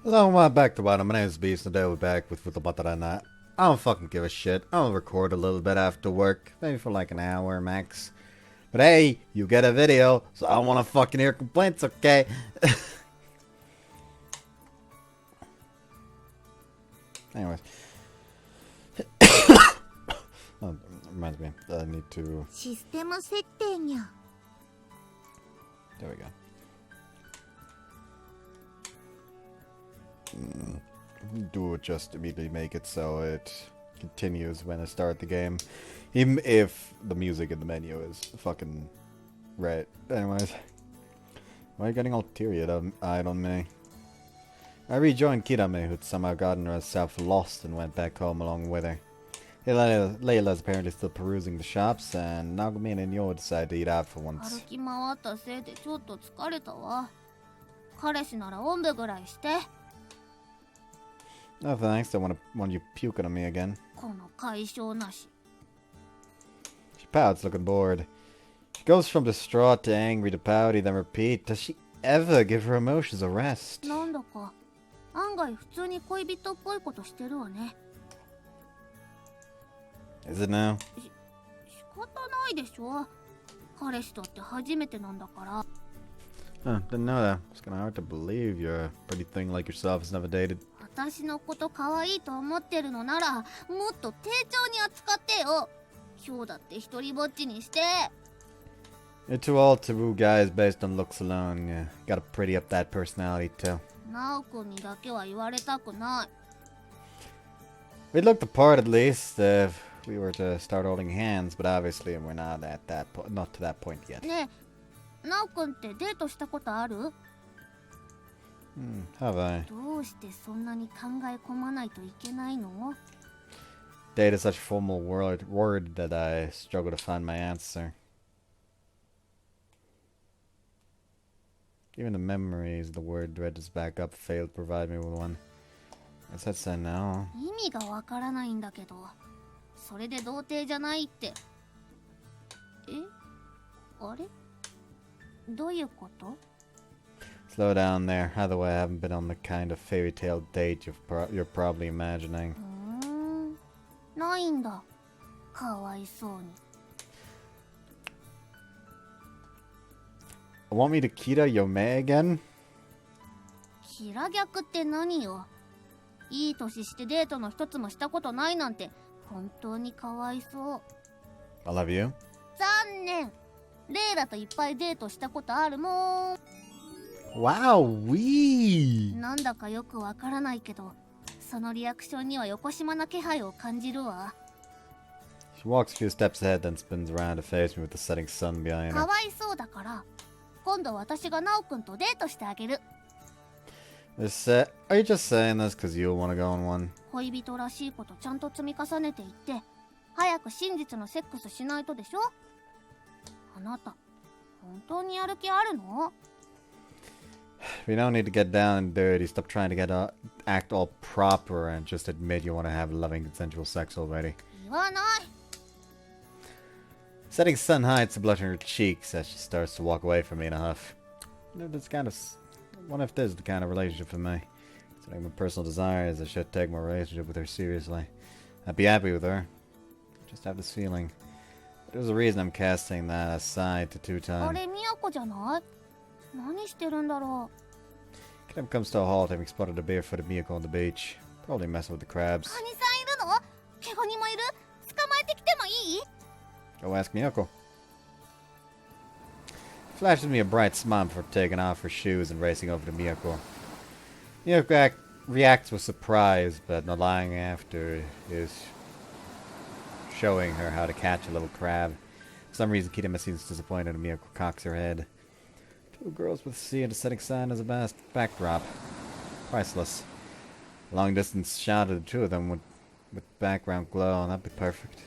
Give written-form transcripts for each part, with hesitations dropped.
Hello and welcome back to Bottom. My name is Beast and today we're back with Futamata Ren'ai. I don't fucking give a shit. I'll record a little bit after work. Maybe for like an hour max. But hey, you get a video, so I don't want to fucking hear complaints, okay? Anyways. Oh, reminds me. I need to... システム設定にゃ。 There we go. Do it, just immediately make it so it continues when I start the game. Even if the music in the menu is fucking red. Anyways. Why are you getting all teary-eyed on me? I rejoined Kirame, who'd somehow gotten herself lost and went back home along with her. Layla's apparently still perusing the shops, and Naomi and Yo decided to eat out for once. 歩き回ったせいでちょっと疲れたわ。彼氏ならおんぶぐらいして。 No thanks, I want you puking on me again. この解消なし。 She pouts, looking bored. She goes from distraught to angry to pouty, then repeat. Does she ever give her emotions a rest? なんだか案外普通に恋人っぽいことしてるわね。 Is it now? 仕方ないでしょ。彼氏とって初めてなんだから。 Didn't know that. It's kinda hard to believe you're a pretty thing like yourself has never dated. 私のこと可愛いと思ってるのならもっと丁重に扱ってよ。今日だって一人ぼっちにして。 You're too old to woo guys based on looks alone. You gotta pretty up that personality too. ナオ君にだけは言われたくない。 We'd look the part at least if we were to start holding hands, but obviously we're not to that point yet. ねえ、ナオ君ってデートしたことある？ Have I? どうしてそんなに考え込まないといけないの？ Date is such a formal word that I struggle to find my answer. Even the memories the word dredges back up failed to provide me with one. I said so no. 意味がわからないんだけど、それで童貞じゃないって。え？あれ？どういうこと？ Slow down there. Either way, I haven't been on the kind of fairy tale date you're probably imagining. ないんだ。かわいそうに。 Want me to Kira Yome again? キラ逆って何よ。いい年してデートの一つもしたことないなんて本当にかわいそう。 I love you. 残念。レイラといっぱいデートしたことあるもん。 Wow, wee! なんだかよくわからないけど、そのリアクションにはよこしまな気配を感じるわ。 She walks a few steps ahead, then spins around to face me with the setting sun behind か her. わいそうだから、今度私がナオくんとデートしてあげる。 Are you just saying this because you want to go on one? 恋人らしいことちゃんと積み重ねていって、早く真実のセックスしないとでしょ。あなた、本当にやる気あるの？ We don't need to get down and dirty. Stop trying to act all proper and just admit you want to have loving, consensual sex already. 言わない。 Setting sun hides the blush on her cheeks as she starts to walk away from me in a huff. What if this is the kind of relationship for me? Considering my personal desires, I should take my relationship with her seriously. I'd be happy with her. Just have this feeling. There's a reason I'm casting that aside to あ two-time. れ、ミヤコじゃない？何してるんだろ Kim comes to a halt having spotted a barefooted Miyako on the beach. Probably messing with the う？ crabs. カニさんいるの？ケゴニもいる？捕まえてきてもいい？ Go ask Miyako. Flashes me a bright smile before taking off her shoes and racing over to Miyako. Miyako reacts with surprise, but not lying after is showing her how to catch a little crab. For some reason, Kitama seems disappointed and Miyako cocks her head. Two girls with sea and a setting sun as a backdrop. Priceless. A long-distance shot of the two of them with background glow, that'd be perfect.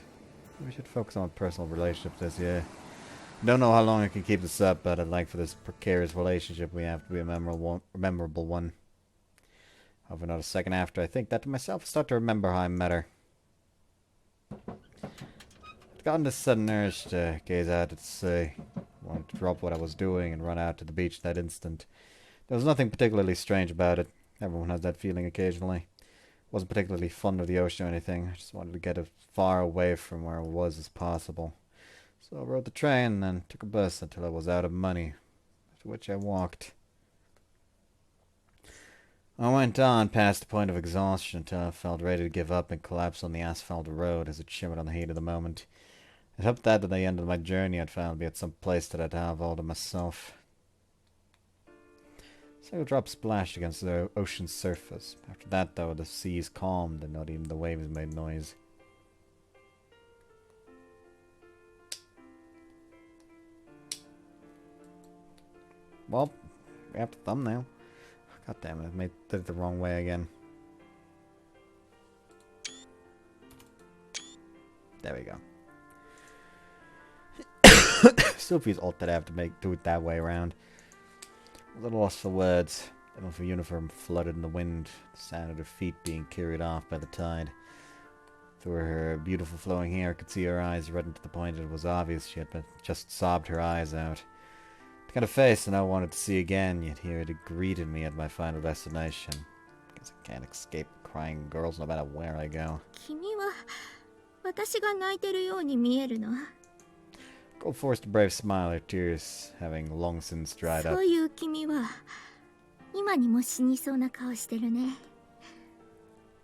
We should focus on a personal relationship this year. Don't know how long I can keep this up, but I'd like for this precarious relationship we have to be a memorable one. However, not a second after I think that to myself, I start to remember how I met her. I'd gotten this sudden urge to gaze out at the sea. I wanted to drop what I was doing and run out to the beach that instant. There was nothing particularly strange about it. Everyone has that feeling occasionally. Wasn't particularly fond of the ocean or anything. I just wanted to get as far away from where I was as possible. So I rode the train and then took a bus until I was out of money, after which I walked. I went on past the point of exhaustion until I felt ready to give up and collapse on the asphalt road as it shimmered on the heat of the moment. I hoped that at the end of my journey I'd finally be at some place that I'd have all to myself. Single drop splashed against the ocean's surface. After that, though, the seas calmed and not even the waves made noise. Well, we have the thumbnail. God damn it, I did it the wrong way again. There we go. Still feels odd that I have to do it that way around. A little lost for words. The little uniform fluttered in the wind, the sound of her feet being carried off by the tide. Through her beautiful flowing hair, I could see her eyes reddened to the point that it was obvious she had just sobbed her eyes out. The kind of face that I wanted to see again, yet here it greeted me at my final destination. Guess I can't escape crying girls no matter where I go. 君は私が泣いてるように見えるの。 Gold forced a brave smile, her tears having long since dried up. そういう君は今にも死にそうな顔してるね。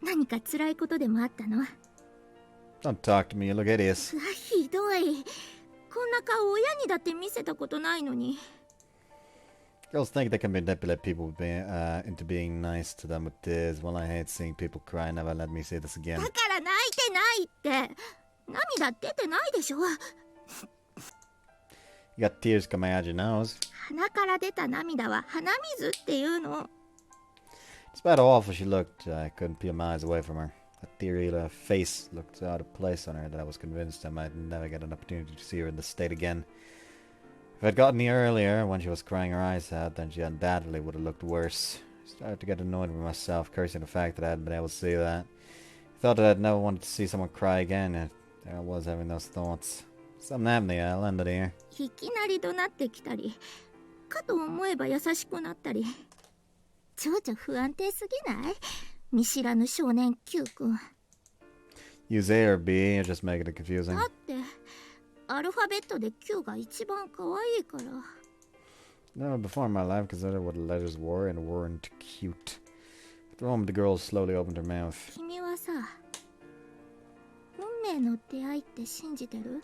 何か辛いことでもあったの？ Don't talk to me, you look hideous. ひどい。こんな顔親にだって見せたことないのに。 Girls think they can manipulate people into being nice to them with tears. Well, I hate seeing people cry. Never let me say this again. だから泣いてないって。涙出てないでしょ。 You got tears coming out your nose. 鼻から出た涙は鼻水っていうの。 Despite how awful she looked, I couldn't peel my eyes away from her. That teary face looked out of place on her that I was convinced I might never get an opportunity to see her in this state again. If I'd gotten here earlier, when she was crying her eyes out, then she undoubtedly would have looked worse. I started to get annoyed with myself, cursing the fact that I hadn't been able to see that. I thought that I'd never wanted to see someone cry again, and there I was having those thoughts. Something happened to the island here. いきなり怒鳴ってきたり、かと思えば優しくなったり。情緒不安定すぎない？見知らぬ少年 Q 君。 Use A or B, you're just making it confusing. だって、アルファベットで Q が一番可愛いから。 No, before in my life, considered what the letters were and weren't cute. At the moment, the girl slowly opened her mouth. 君はさ、運命の出会いって信じてる？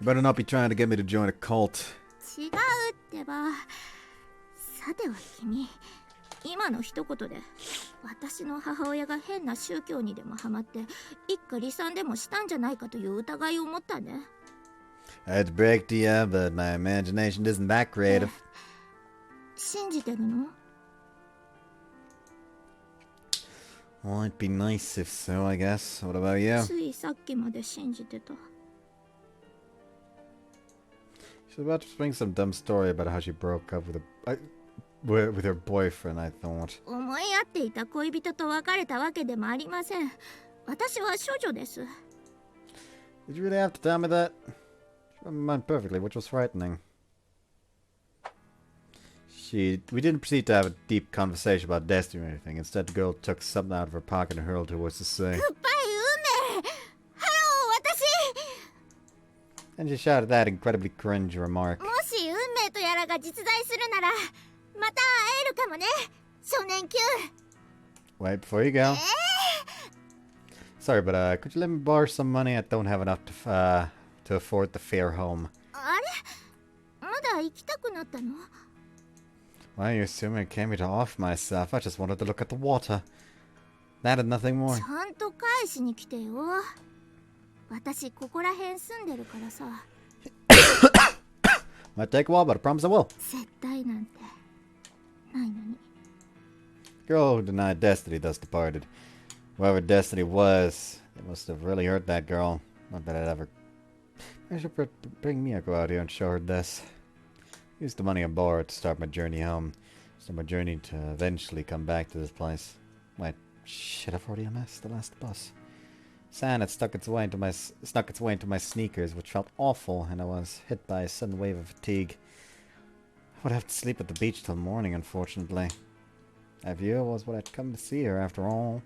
You better not be trying to get me to join a cult. 違うってば。さては君、今の一言で私の母親が変な宗教にでもハマって一家離散でもしたんじゃないかという疑いを持ったね。 I hate to break to you, but my imagination isn't that creative. 信じてるの？ Well, it'd be nice if so, I guess. What about you? ついさっきまで信じてた。 She's about to spring some dumb story about how she broke up with her boyfriend, I thought. 思い合っていた恋人と別れたわけでもありません。私は処女です。 Did you really have to tell me that? She remembered perfectly, which was frightening. We didn't proceed to have a deep conversation about destiny or anything. Instead, the girl took something out of her pocket and hurled towards the sea. グッバイ運命。ハロー私。 And she shouted that incredibly cringe remark. もし運命とやらが実在するなら、また会えるかもね。少年 Q。 Wait, before you go. Sorry, but could you let me borrow some money? I don't have enough to afford the fare home. あれ？まだ行きたくなったの？ Why are you assuming I came here to off myself? I just wanted to look at the water. That and nothing more. ちゃんと返しに来てよ。私ここら辺住んでるからさ。 Might take a while, but I promise I will. 絶対なんてないのに。 Girl who denied destiny thus departed. Whoever destiny was, it must have really hurt that girl. Not that I'd ever... I should bring Miyako out here and show her this. Use the money I borrowed to start my journey home. Start my journey to eventually come back to this place. Wait, shit, I've already missed the last bus. Sand had snuck its way into my sneakers, which felt awful, and I was hit by a sudden wave of fatigue. I would have to sleep at the beach till morning, unfortunately. That view was what I'd come to see her, after all.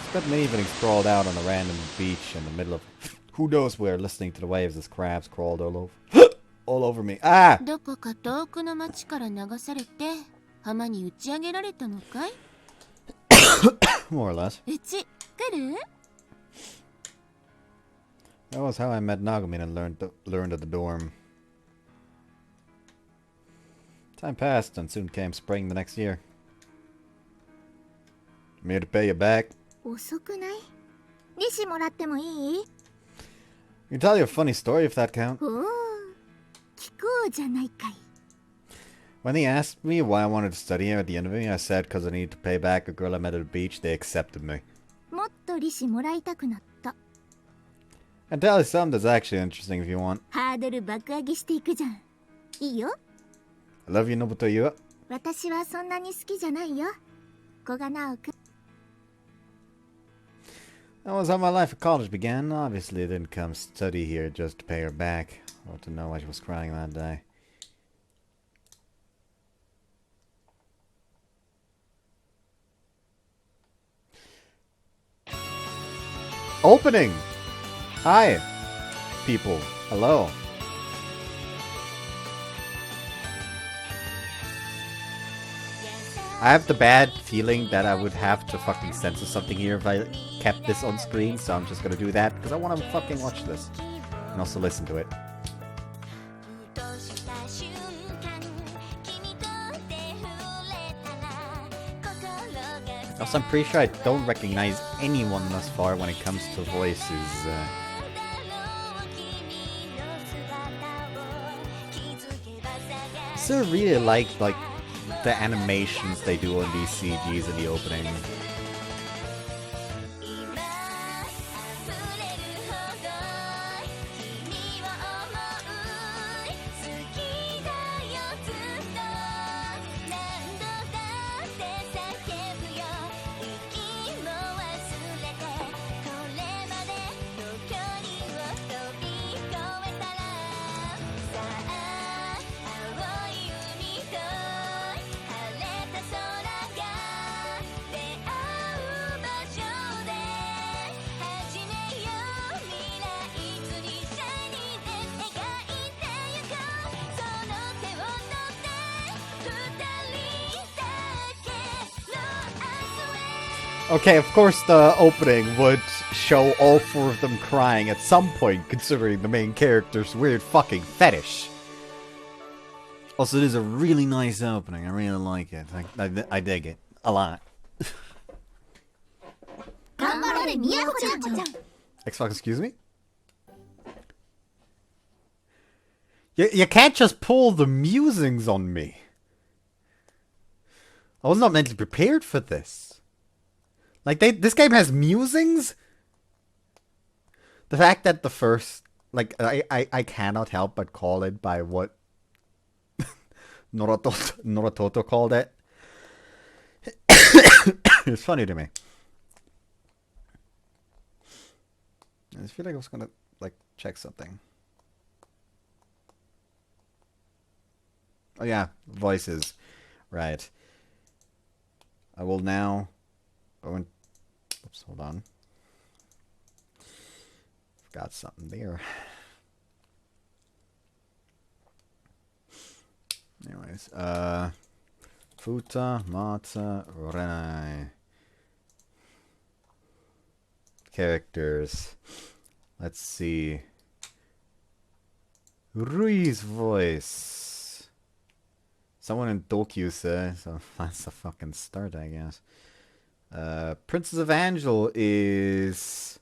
Spent my evening sprawled out on a random beach in the middle of who knows where, listening to the waves as crabs crawled all over me. Ah! どこか遠くの町から流されて浜に打ち上げられたのかい？ More or less. うち来る？ That was how I met Nagumin and learned of the dorm. Time passed, and soon came spring the next year. I'm here to pay you back. 遅くない？利子もらってもいい？ I can tell you a funny story if that counts. おお、聞こうじゃないかい。 When they asked me why I wanted to study here at the end of it, I said because I needed to pay back a girl I met at the beach. They accepted me. もっと利子もらいたくなった。 I can tell you something that's actually interesting if you want. ハードル爆上げしていくじゃん。いいよ。 I love you, Nobuto Yua. 私はそんなに好きじゃないよ。古賀直くん。 That was how my life at college began. Obviously, I didn't come study here just to pay her back, or to know why she was crying that day. Opening! Hi, people. Hello. I have the bad feeling that I would have to fucking censor something here if I kept this on screen, so I'm just gonna do that, because I want to fucking watch this. And also listen to it. Also, I'm pretty sure I don't recognize anyone thus far when it comes to voices. So I really like the animations they do on these CGs in the opening. Okay, of course the opening would show all four of them crying at some point, considering the main character's weird fucking fetish. Also, it is a really nice opening. I really like it. I dig it. A lot. Xbox, excuse me? You can't just pull the musings on me. I was not mentally prepared for this. Like, this game has musings? The fact that the first... Like, I cannot help but call it by what Noratoto called it. It's funny to me. I just feel like I was gonna, like, check something. Oh yeah, voices. Right. I will now go and... Oops, hold on. Forgot something there. Anyways, Futamata Ren'ai. Characters. Let's see. Rui's voice. Someone in Dokyusa, so that's a fucking start, I guess. Princess of Angel is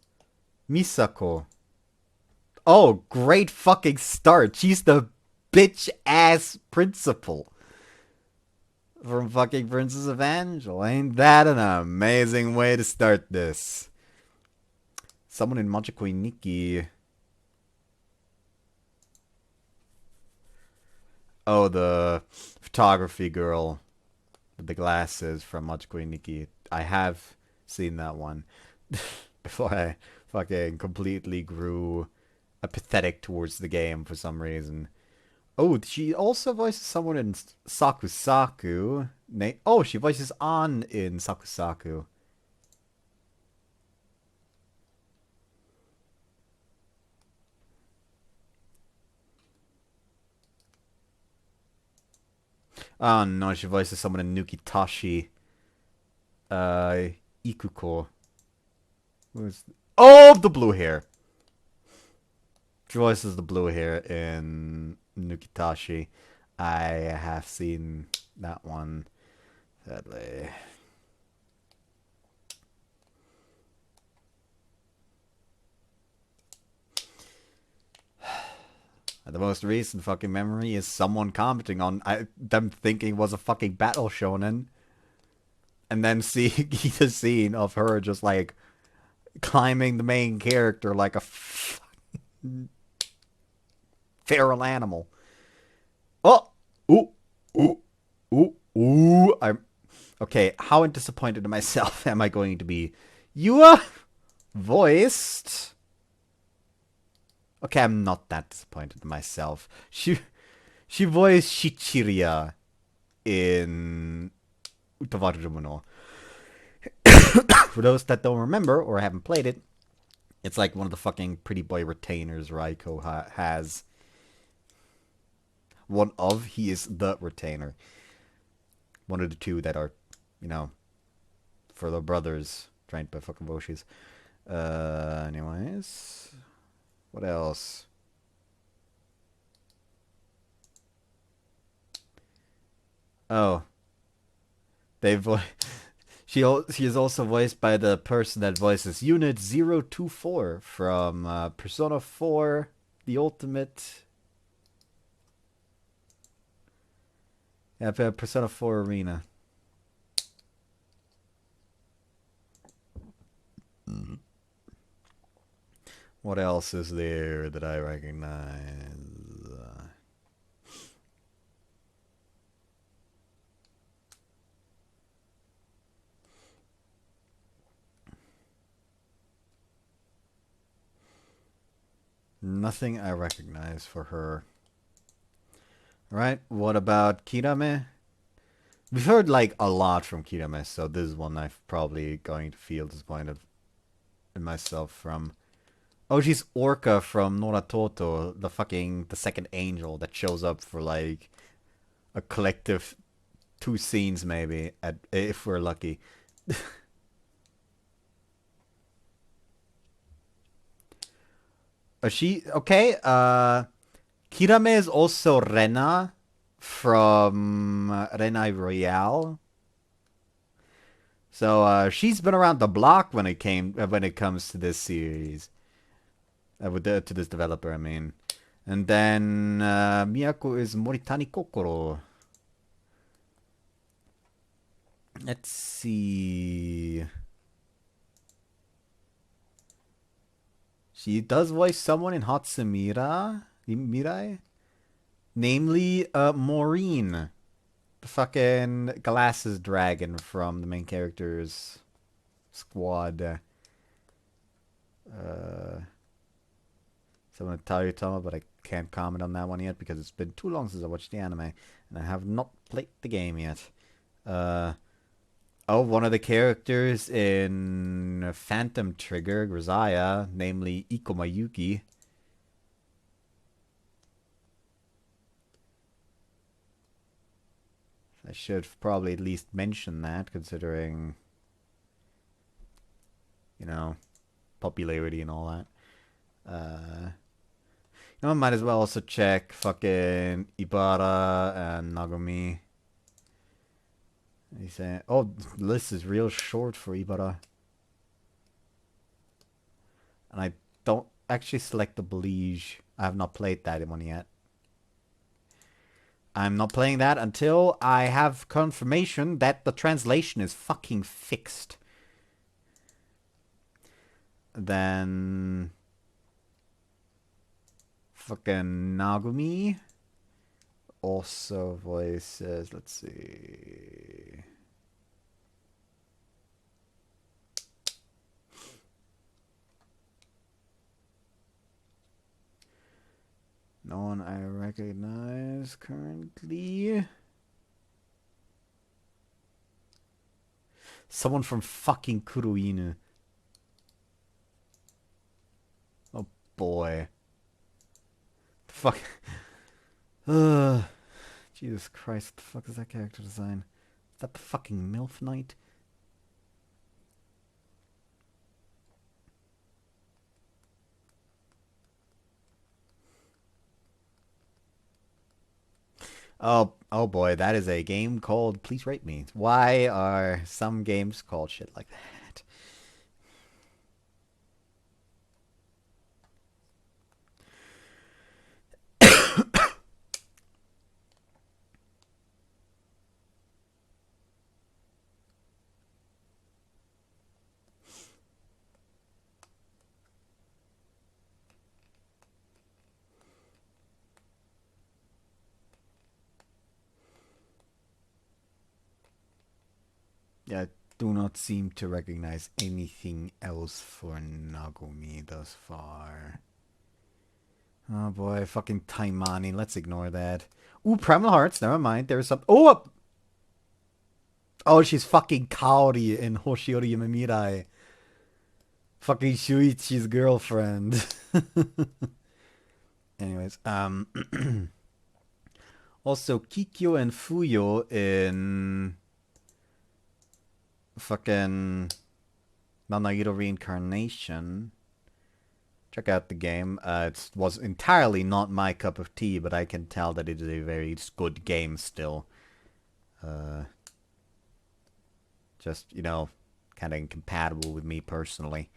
Misako. Oh, great fucking start. She's the bitch-ass principal from fucking Princess of Angel. Ain't that an amazing way to start this? Someone in Machikoi Nikki. Oh, the photography girl with the glasses from Machikoi Nikki. I have seen that one. Before I fucking completely grew apathetic towards the game for some reason. Oh, she also voices someone in Sakusaku. Oh, she voices An in Sakusaku. Oh no, she voices someone in Nukitashi. Ikuko. Who's... Oh, the blue hair. She voices the blue hair in Nukitashi. I have seen that one, sadly. The most recent fucking memory is someone commenting on them thinking it was a fucking battle shonen. And then seeing the scene of her just like climbing the main character like a feral animal. Oh! Ooh! Ooh! Ooh! Ooh! I'm... Okay, how disappointed in myself am I going to be? You voiced... Okay, I'm not that disappointed in myself. She voiced Shichiria in Utawarumu no. For those that don't remember or haven't played it, it's like one of the fucking pretty boy retainers Raiko has. One of, he is the retainer. One of the two that are, you know, for the brothers trained by fucking Boshis. Anyways, what else? Oh, they she is also voiced by the person that voices Unit 024 from Persona 4, the Ultimate. Yeah, Persona 4 Arena. What else is there that I recognize? Nothing I recognize for her. Alright, what about Kirame? We've heard like a lot from Kirame, so this is one I'm probably going to feel disappointed in myself from. Oh, she's Orca from Noratoto, the second angel that shows up for like a collective 2 scenes maybe, if we're lucky. Okay, Kirame is also Rena from Ren'ai Royale. So she's been around the block when it comes to this series. To this developer, I mean. And then Miyako is Moritani Kokoro. Let's see. She does voice someone in Hatsumira Mirai, namely Maureen, the fucking glasses dragon from the main character's squad. Someone to tell you, Toma, but I can't comment on that one yet because it's been too long since I watched the anime and I have not played the game yet. Oh, one of the characters in Phantom Trigger, Grisaya, namely Iko Mayuki. I should probably at least mention that, considering, you know, popularity and all that. You know, I might as well also check fucking Ibara and Nagumi. He's saying, oh, the list is real short for Ibara. And I don't actually select the Belige. I have not played that one yet. I'm not playing that until I have confirmation that the translation is fucking fixed. Then fucking Nagumi also voices, let's see. No one I recognize currently. Someone from fucking Kuruinu. Oh boy. Fuck. Jesus Christ, what the fuck is that character design? Is that the fucking MILF Knight? Oh boy, that is a game called Please Rate Me. Why are some games called shit like that? Yeah, I do not seem to recognize anything else for Nagumi thus far. Oh boy, fucking Taimani. Let's ignore that. Ooh, Primal Hearts. Never mind. There's some. Oh! Oh, she's fucking Kaori in Hoshiori Yamamirai. Fucking Shuichi's girlfriend. Anyways, also Kikyo and Fuyo in fucking Nanahiro Reincarnation. Check out the game. It was entirely not my cup of tea, but I can tell that it is a very good game still. Just, you know, kind of incompatible with me personally.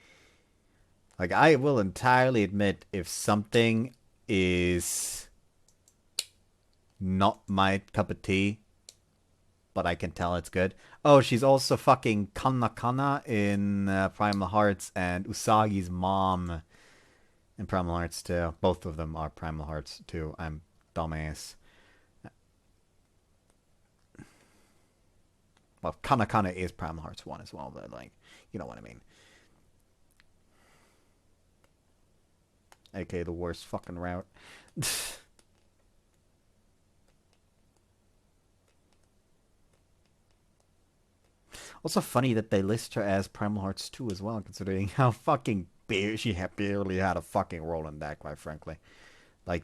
Like, I will entirely admit if something is not my cup of tea, but I can tell it's good. Oh, she's also fucking Kana in Primal Hearts and Usagi's mom in Primal Hearts 2. Both of them are Primal Hearts 2. I'm dumbass. Well, Kana is Primal Hearts 1 as well, but, like, you know what I mean. AKA the worst fucking route. Also funny that they list her as Primal Hearts 2 as well, considering how fucking she barely had a fucking role in that, quite frankly. Like,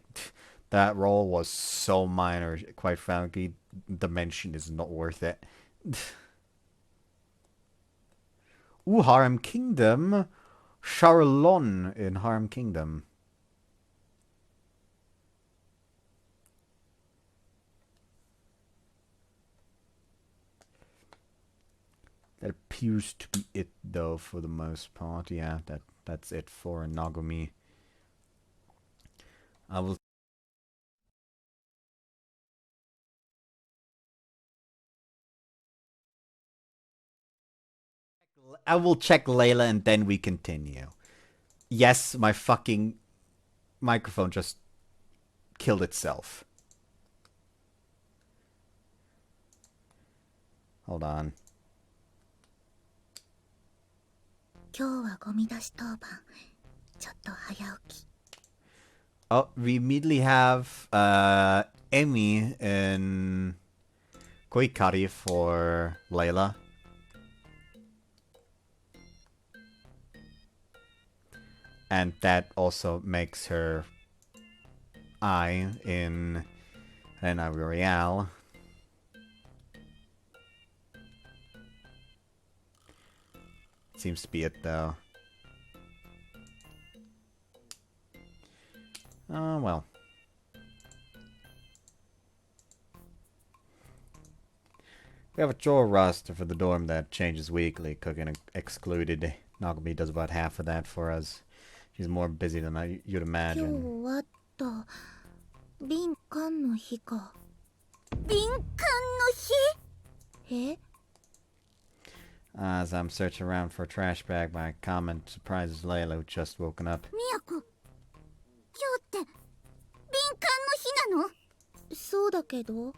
that role was so minor, quite frankly, the mention is not worth it. Ooh, Harem Kingdom. Charlon in Harem Kingdom. That appears to be it, though, for the most part. Yeah, that's it for Nagumi. I will. I will check Layla and then we continue. Yes, my fucking microphone just killed itself. Hold on. Oh, we immediately have Emi in Koikari for Layla. And that also makes her I in Ren'ai Royale. Seems to be it, though. Oh, well. We have a chore roster for the dorm that changes weekly, cooking excluded. Nagumi does about half of that for us. She's more busy than you'd imagine. As I'm searching around for a trash bag, my comment surprises Layla, who just woken up. そうだけど。そうは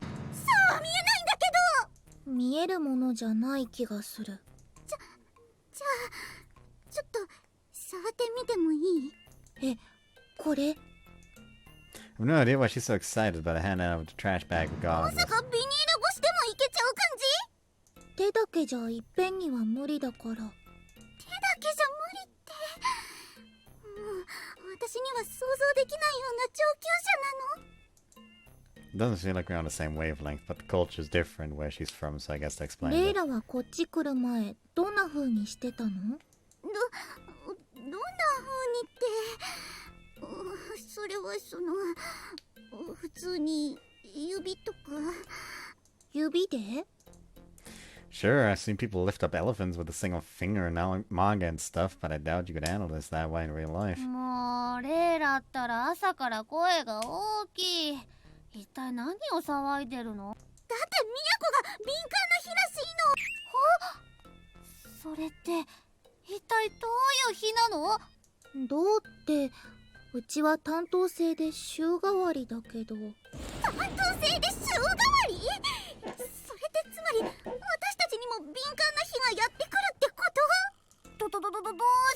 見えないんだけど。見えるものじゃない気がする。じゃあちょっと触ってみてもいい？え、これ？ have no idea why she's so excited about a handout of the trash bag ま regardless. さかビニール越しでもいけちゃう感じ？手だけじゃいっぺんには無理だから。手だけじゃ無理って。もう私には想像できないような上級者なの。 It doesn't seem like we're on the same wavelength, but the culture's different where she's from, so I guess that explains レイ it. ラはこっち来る前どんな風にしてたの？どんな風にって、それは普通に指とか。指で？ Sure, I've seen people lift up elephants with a single finger in manga and stuff, but I doubt you could handle this that way in real life. もうレイラったら朝から声が大きい。一体何を騒いでるの？だってミヤコが敏感な日らしいの。それって一体どういう日なの？どうってうちは担当制で週替わりだけど。担当制で週替わり？それってつまり私たちにも敏感な日がやってくるってこと？どう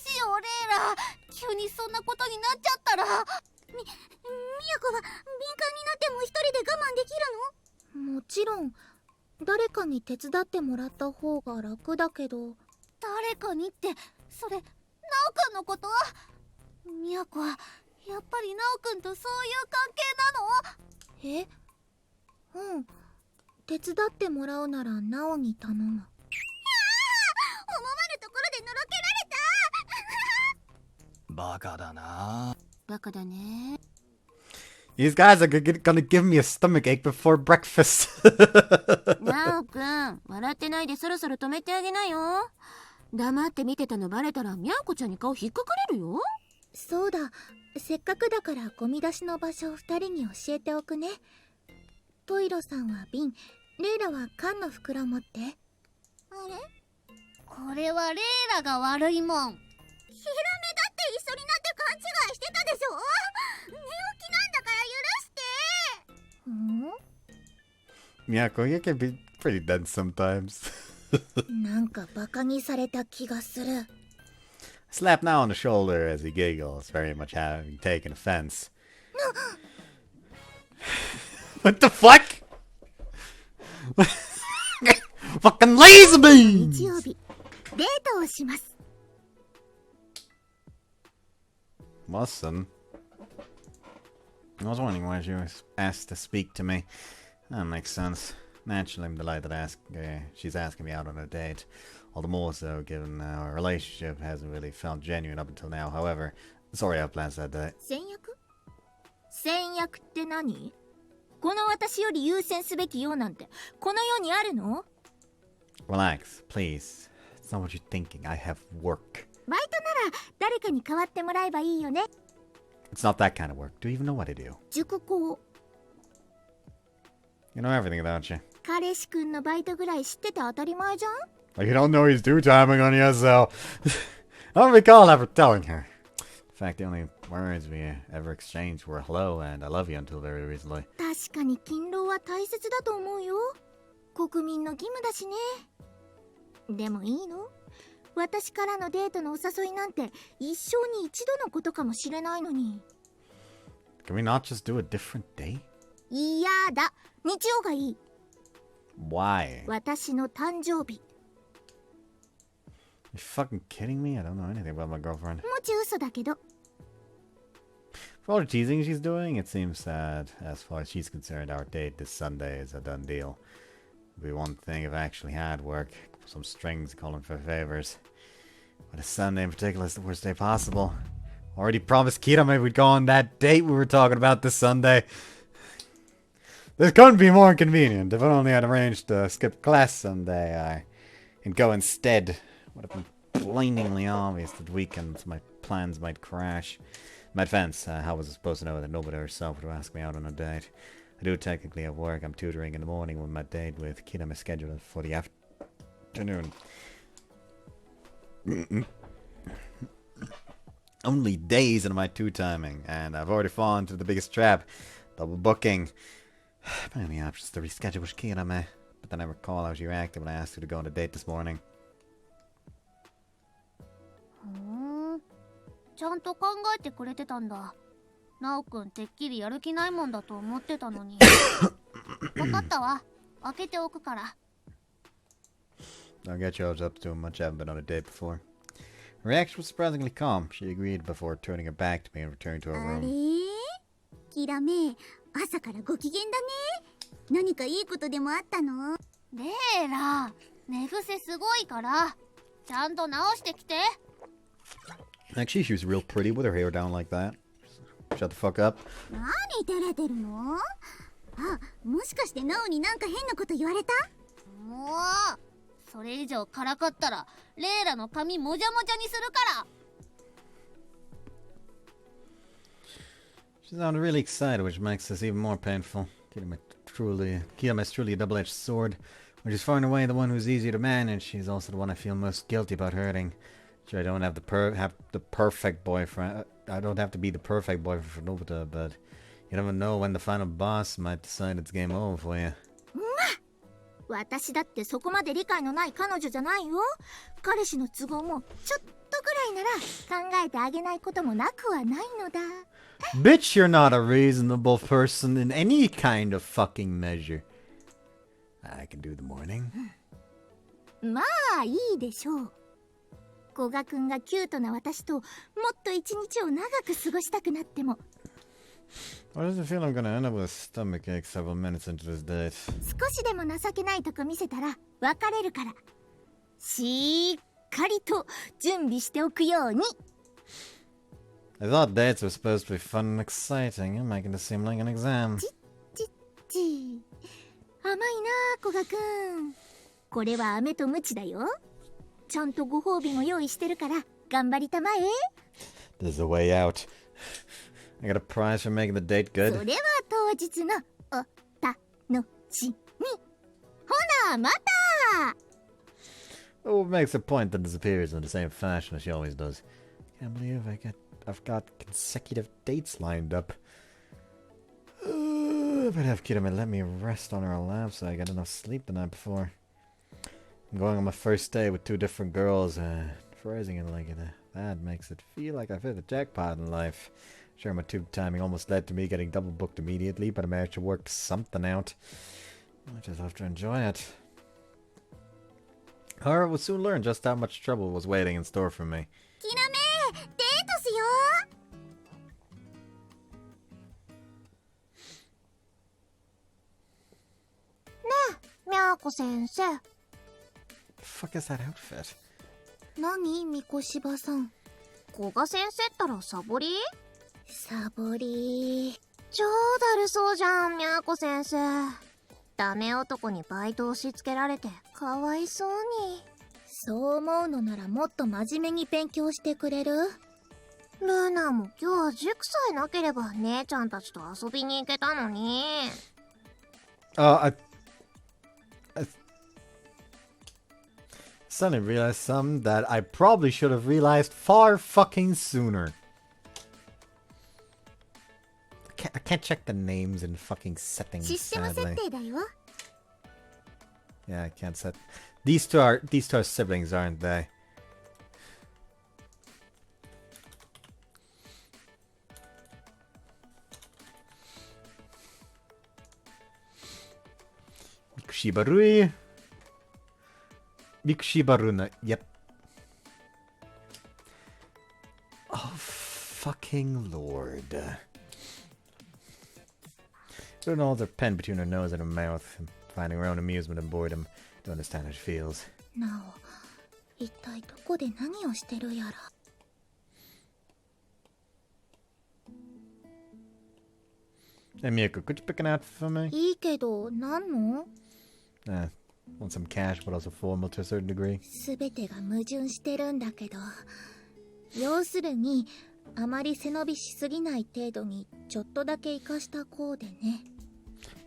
しようレイラ、急にそんなことになっちゃったら。ミヤコは敏感になっても一人で我慢できるの？もちろん誰かに手伝ってもらった方が楽だけど。誰かにってそれナオくんのこと？ミヤコはやっぱりナオくんとそういう関係なの？え？うん。手伝ってもらうならナオに頼む。思わぬところでのろけられた。バカだな。バカだね。 These guys are gonna give me a stomach ache before breakfast. ナオくん、笑ってないでそろそろ止めてあげなよ。黙って見てたのバレたらミャオコちゃんに顔引っかかれるよ。そうだ、せっかくだからゴミ出しの場所を2人に教えておくね。トイロさんは瓶、レイラは缶の袋持って。あれ？これはレイラが悪いもん。ヒラメだって一緒になって勘違いしてたでしょ。寝起きなんだから許して。Miyako, you can be pretty dense sometimes. なんかバカにされた気がする。Slap now on the shoulder as he giggles, very much having taken offense. What the fuck? Fucking laser 日 beams! 曜日、デートをします。 Listen. I was wondering why she was asked to speak to me. That makes sense. Naturally, I'm delighted she's asking me out on a date. All the more so, given our relationship hasn't really felt genuine up until now. However, sorry I have plans that day. 戦略？戦略って何？この私より優先すべきようなんてこの世にあるの？ Relax, please. It's not what you're thinking. I have work. バイトなら誰かに代わってもらえばいいよね。 It's not that kind of work. Do you even know what I do? 塾講。 You know everything, don't you? 彼氏くんのバイトぐらい知ってて当たり前じゃん。 Well, you don't know he's two-timing on you, so... I don't recall ever telling her. In fact, the only words we ever exchanged were hello and I love you until very recently. 確かに勤労は大切だと思うよ。国民の義務だしね。でもいいの？私からのデートのお誘いなんて一生に一度のことかもしれないのに。 Can we not just do a different day? いやだ。日曜がいい。 Why? 私の誕生日。 You fucking kidding me? I don't know anything about my girlfriend. もち嘘だけど。 For all the teasing she's doing, it seems that, as far as she's concerned, our date this Sunday is a done deal. It'd be one thing if I actually had work, some strings calling for favors. But a Sunday in particular is the worst day possible. Already promised Kirame we'd go on that date we were talking about this Sunday. This couldn't be more inconvenient. If I only had arranged to skip class Sunday, and go instead. Would have been blindingly obvious that weekends my plans might crash. My defense, how was I supposed to know that nobody herself would ask me out on a date? I do technically have work. I'm tutoring in the morning when my date with Kirame is scheduled for the afternoon. Only days into my two-timing, and I've already fallen into the biggest trap. Double booking. My only option is to reschedule with Kirame. But then I recall how she reacted when I asked her to go on a date this morning. ちゃんと考えてくれてたんだ。ナオくんてっきりやる気ないもんだと思ってたのに。分かったわ。開けておくから。I'll get yours up to him. Much haven't been on a date before. Her reaction was surprisingly calm. She agreed before turning her back to me and returning to her あれ room. キラメ、朝からご機嫌だね。何かいいことでもあったの？レイラ、寝癖すごいから、ちゃんと直してきて。Actually, she was real pretty with her hair down like that. Shut the fuck up. 何照れてるの？あ、もしかしてナオになんか変なこと言われた？もう、それ以上からかったらレイラの髪もじゃもじゃにするから。 She sounded really excited, which makes this even more painful. Kirame's truly a double-edged sword. When she's far and away the one who's easier to manage, she's also the one I feel most guilty about hurting. Sure, I don't have the perfect boyfriend. I don't have to be the perfect boyfriend for Nobita, but you never know when the final boss might decide it's game over for you. 私だってそこまで理解のない彼女じゃないよ。彼氏の都合もちょっとぐらいなら考えてあげないこともなくはないのだ。Bitch, you're not a reasonable person in any kind of fucking measure. I can do the morning. まあいいでしょう。古賀くんがキュートな私ともっと一日を長く過ごしたくなっても。Why does it feel I'm gonna end up with a stomach ache several minutes into this date? 少しでも情けないとこ見せたら別れるから。しっかりと準備しておくように。I thought dates were supposed to be fun and exciting. You're making this seem like an exam. 甘いなあ古賀くん。これは飴とムチだよ。ちゃんとご褒美も用意してるから頑張りたまえ。 There's a way out. I got a prize for making the date そ good. れは当日のお楽しみ。ほなまた。 Oh, makes a point that disappears in the same fashion as she always does. Can't believe I've got consecutive dates lined up. But have Kirame let me rest on her lap so I got enough sleep the night before. I'm going on my first date with two different girls, phrasing it like that makes it feel like I've hit a jackpot in life. Sure, my tube timing almost led to me getting double booked immediately, but I managed to work something out. I just have to enjoy it. However, I would soon learn just how much trouble was waiting in store for me. キラメ、デートしよみゃーこ先生。 The fuck is that outfit? う。何、みこしばさん。古賀先生ったらサボり？サボりー。超だるそうじゃん、みゃーこ先生。ダメ男にバイト押し付けられてかわいそうに。そう思うのならもっと真面目に勉強してくれる？ルナも今日塾さえなければ姉ちゃんたちと遊びに行けたのに。I suddenly realized something that I probably should have realized far fucking sooner. I can't check the names and fucking settings, システム sadly. 設定だよ。 Yeah, I can't set. These two are siblings, aren't they? Mikushibarui. Mikushibaruna. Yep. Oh, fucking lord. Putting all their pen between her nose and her mouth, and finding her own amusement and boredom. Don't understand how she feels. なお、一体どこで何をしてるやら。Hey Miyako, could you pick an outfit for me? いいけど、何の？ Want some cash, but also formal to a certain degree. すべてが矛盾してるんだけど。要するに、あまり背伸びしすぎない程度に、ちょっとだけ活かしたコーデね。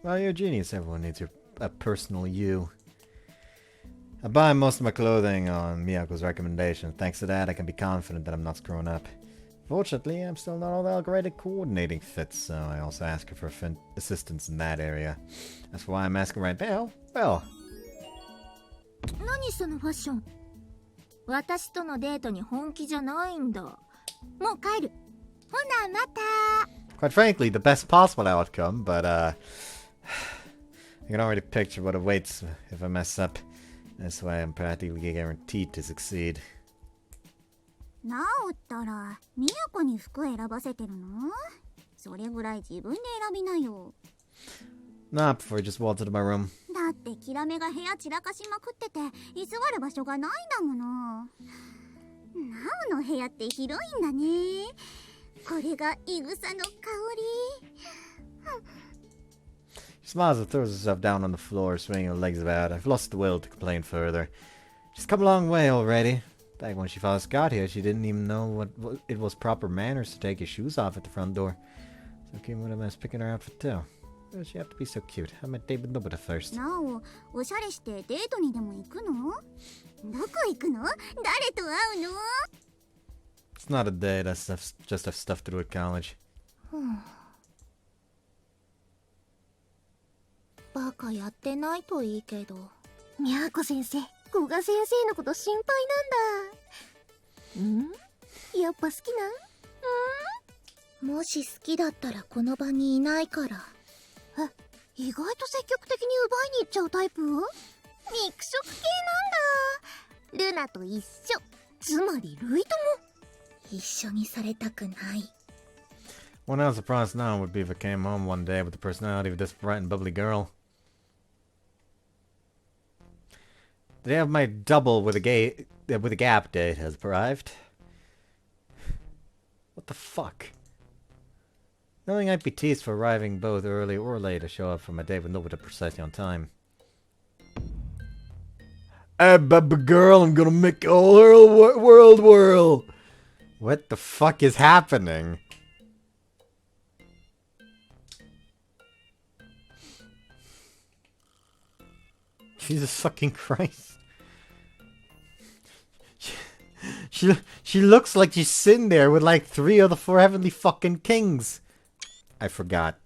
Well, you're a genius. Everyone needs a personal you. I buy most of my clothing on Miyako's recommendation. Thanks to that, I can be confident that I'm not screwing up. Fortunately, I'm still not all that great at coordinating fits, so I also ask her for assistance in that area. That's why I'm asking right now. Well, 何そのファッション。私とのデートに本気じゃないんだ。もう帰る。ほなまた。Quite frankly, the best possible outcome, but I can already picture what awaits if I mess up. That's why I'm practically guaranteed to succeed. なおったらみやこに服選ばせてるの？それぐらい自分で選びなよ。 Nah, before I just waltzed into my room. だってキラメが部屋散らかしまくってて居座る場所がないんだもの。なおの部屋って広いんだね。これがいぐさの香り。 She smiles and throws herself down on the floor, swinging her legs about. I've lost the will to complain further. She's come a long way already. Back when she first got here, she didn't even know what it was proper manners to take your shoes off at the front door. So came with a mess picking her outfit too. Why does she have to be so cute? I met David Nobita first. なお、おしゃれしてデートにでも行くの？どこ行くの？誰と会うの？ It's not a date, I just have stuff to do at college. バカやってないといいけど。みやこ先生、古賀先生のこと心配なんだ。やっぱ好きなん？もし好きだったらこの場にいないから。意外と積極的に奪いに行っちゃうタイプ？肉食系なんだ。ルナと一緒。つまりルイとも。一緒にされたくない。 One I'm surprised now would be if I came home one day with the personality of this bright and bubbly girl. The day of my double with a gap date has arrived. What the fuck? Knowing I'd be teased for arriving both early or late to show up for my date with nobody precisely on time. Hey, baby girl, I'm gonna make all world whirl. What the fuck is happening? Jesus fucking Christ. She looks like she's sitting there with like 3 of the 4 heavenly fucking kings. I forgot.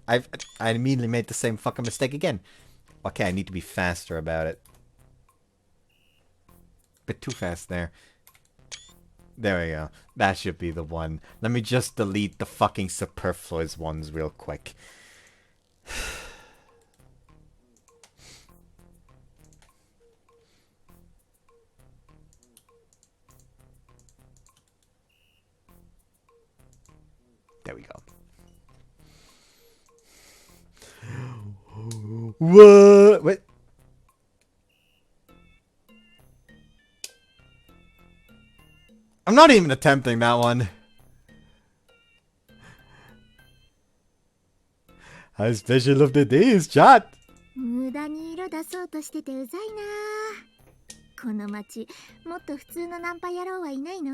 I immediately made the same fucking mistake again. Okay, I need to be faster about it. Bit too fast there. There we go. That should be the one. Let me just delete the fucking superfluous ones real quick. There we go. What? Wait. I'm not even attempting that one. How special of the day is chat. 無駄に色出そうとしててうざいな。この町もっと普通のナンパ野郎はいないの？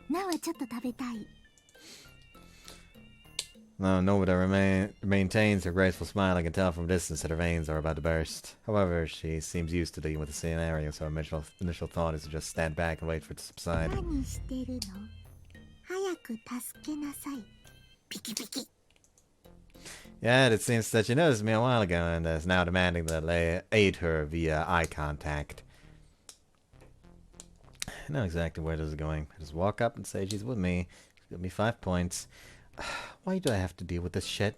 なはちょっと食べたい。 No, Nobita maintains her graceful smile. I can tell from a distance that her veins are about to burst. However, she seems used to dealing with the scenario, so her initial thought is to just stand back and wait for it to subside. 何してるの？早く助けなさい。ピキピキ。 Yet it seems that she noticed me a while ago and is now demanding that I aid her via eye contact. I know exactly where this is going. I just walk up and say she's with me. She'll give me 5 points. Why do I have to deal with this shit?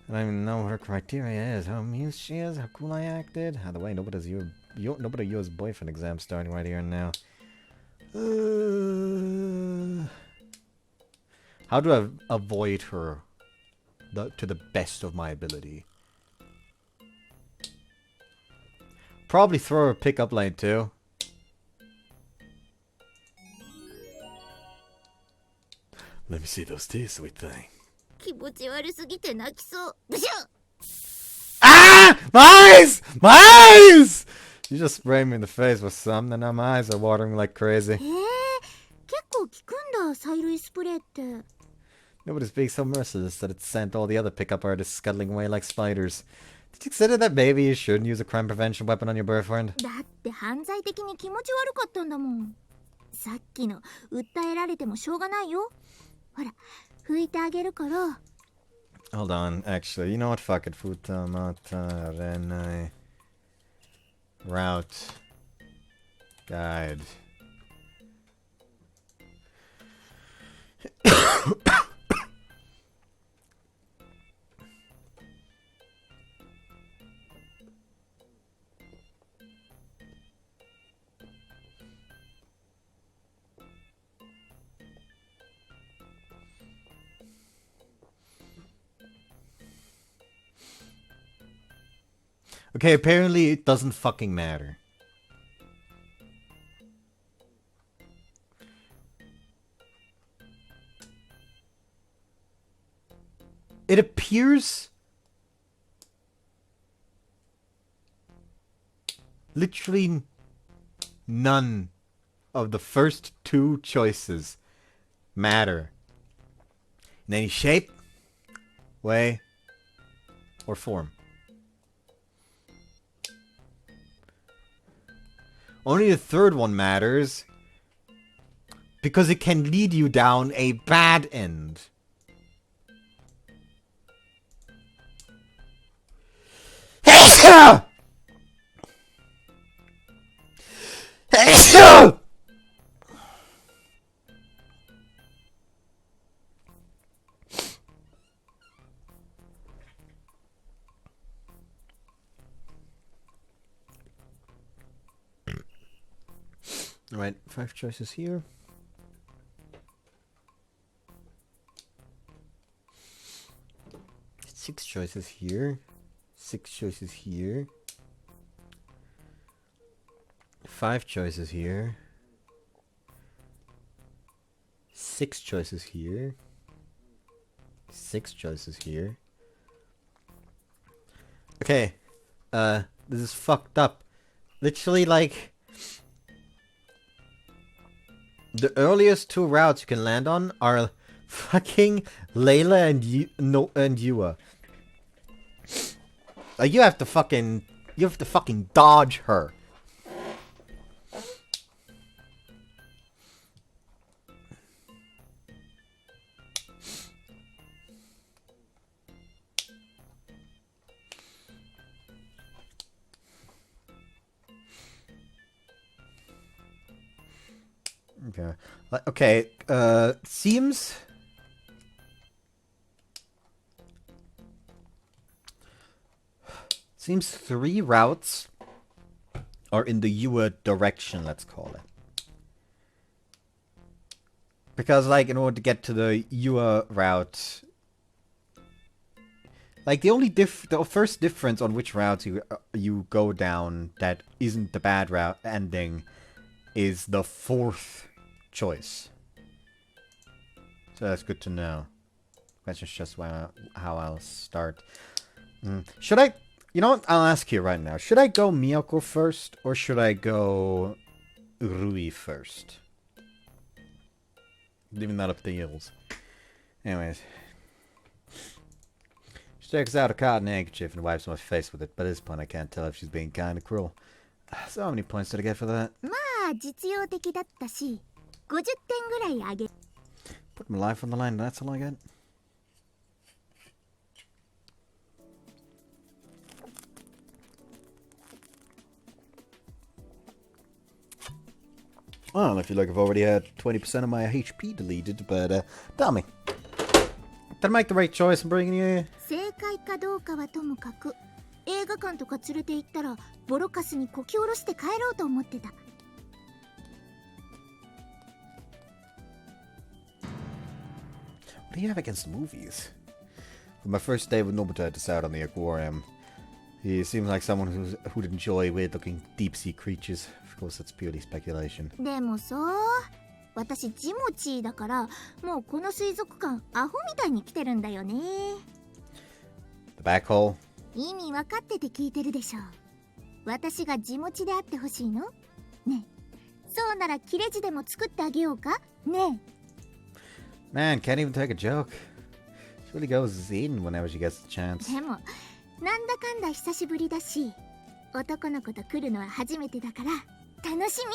I don't even know what her criteria is. How amused she is, how cool I acted. By the way, nobody's yours boyfriend exam starting right here and now. How do I avoid her to the best of my ability? Probably throw her a pickup line too. Let me see those teeth, sweet thing. 気持ち悪すぎて泣きそう。ブシュッ。 Ah! My eyes! My eyes! You just sprayed me in the face with something, and now my eyes are watering like crazy. 結構効くんだ、催涙スプレーって。 Nobody's being so merciless that it sent all the other pickup artists scuttling away like spiders. Did you consider that maybe you shouldn't use a crime prevention weapon on your boyfriend? だって犯罪的に気持ち悪かったんだもん。さっきの訴えられてもしょうがないよ。ほら、拭いてあげるから。 Hold on, actually, you know what? Fuck it. Futamata Ren'ai Route Guide. Okay, apparently it doesn't fucking matter. It appears literally none of the first two choices matter in any shape, way, or form. Only the third one matters because it can lead you down a bad end. Alright, 5 choices here. Six choices here. 6 choices here. 5 choices here. 6 choices here. 6 choices here. Okay. This is fucked up. Literally, like, the earliest 2 routes you can land on are fucking Layla and Yua. Like, you have to fucking dodge her. Okay. Okay, seems Seems 3 routes are in the Yua direction, let's call it. Because, like, in order to get to the Yua route, like, the first difference on which route you go down that isn't the bad route ending is the 4th choice. So that's good to know. Question's just how I'll start. Should I... You know what? I'll ask you right now. Should I go Miyako first, or should I go Rui first? Leaving that up to you. Anyways. She takes out a cotton handkerchief and wipes my face with it. By this point, I can't tell if she's being kind or cruel. So how many points did I get for that? Put my life on the line, that's all I get? Well, I feel like I've already had 20% of my HP deleted, but tell me. Did I make the right choice in bringing you here? 正解かどうかはともかく、映画館とか連れて行ったらボロカスにこき下ろして帰ろうと思ってた。What do you have against movies? For my first day with Nobita to out on the aquarium, he seems like someone who'd enjoy weird-looking deep-sea creatures. Of course, that's purely speculation. でもさ、私ジモチーだからもうこの水族館アホみたいに来てるんだよね。The back hole? 意味分かってて聞いてるでしょ。私がジモチであってほしいの？ねえ、そうなら切れ字でも作ってあげようか？ねえ。Man, can't even take a joke. She really goes in whenever she gets the chance. でもなんだかんだ久しぶりだし、男の子と来るのは初めてだから楽しみ。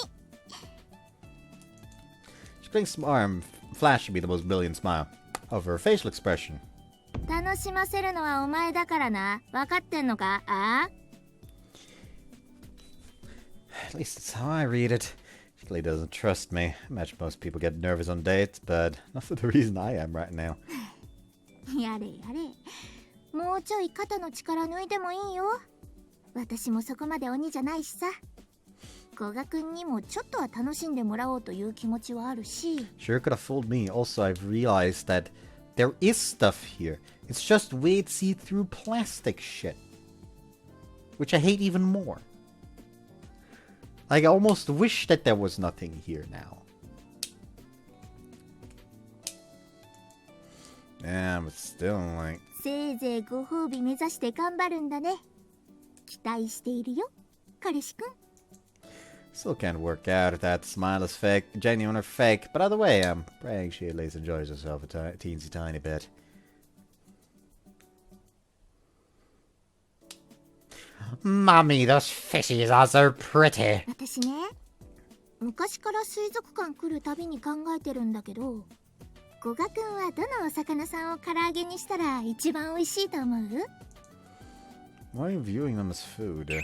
She blinks some arm, flashing me the most brilliant smile of her facial expression. 楽しませるのはお前だからな。分かってんのか？ああ？ At least it's how I read it. She clearly doesn't trust me. I imagine most people get nervous on dates, but not for the reason I am right now. やれやれ。もうちょい肩の力抜いてもいいよ。私もそこまで鬼じゃないしさ。古賀くんにもちょっとは楽しんでもらおうという気持ちはあるし。Sure could have fooled me. Also, I've realized that there is stuff here. It's just weird see-through plastic shit. which I hate even more. Like, I almost wish that there was nothing here now. Yeah, but still, like... せいぜいご褒美目指して頑張るんだね。期待しているよ、彼氏くん。 Still can't work out if that smile is fake, genuine or fake. But either way, I'm praying she at least enjoys herself a teensy tiny bit. Mommy, those fishies are so pretty. 私ね、昔から水族館来るたびに考えてるんだけど、古賀くんはどのお魚さんを唐揚げにしたら一番美味しいと思う？ Why are you viewing them as food?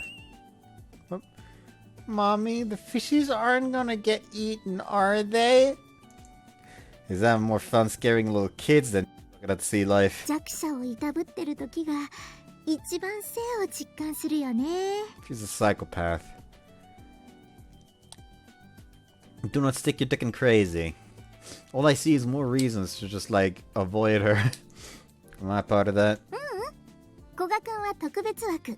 Mommy, the fishies aren't gonna get eaten, are they? Is that more fun scaring little kids than looking at sea life? 弱者をいたぶってる時が一番生を実感するよね。 She's a psychopath. Do not stick your dick in crazy. All I see is more reasons to just, like, avoid her. Am I part of that? 古賀くんは特別枠。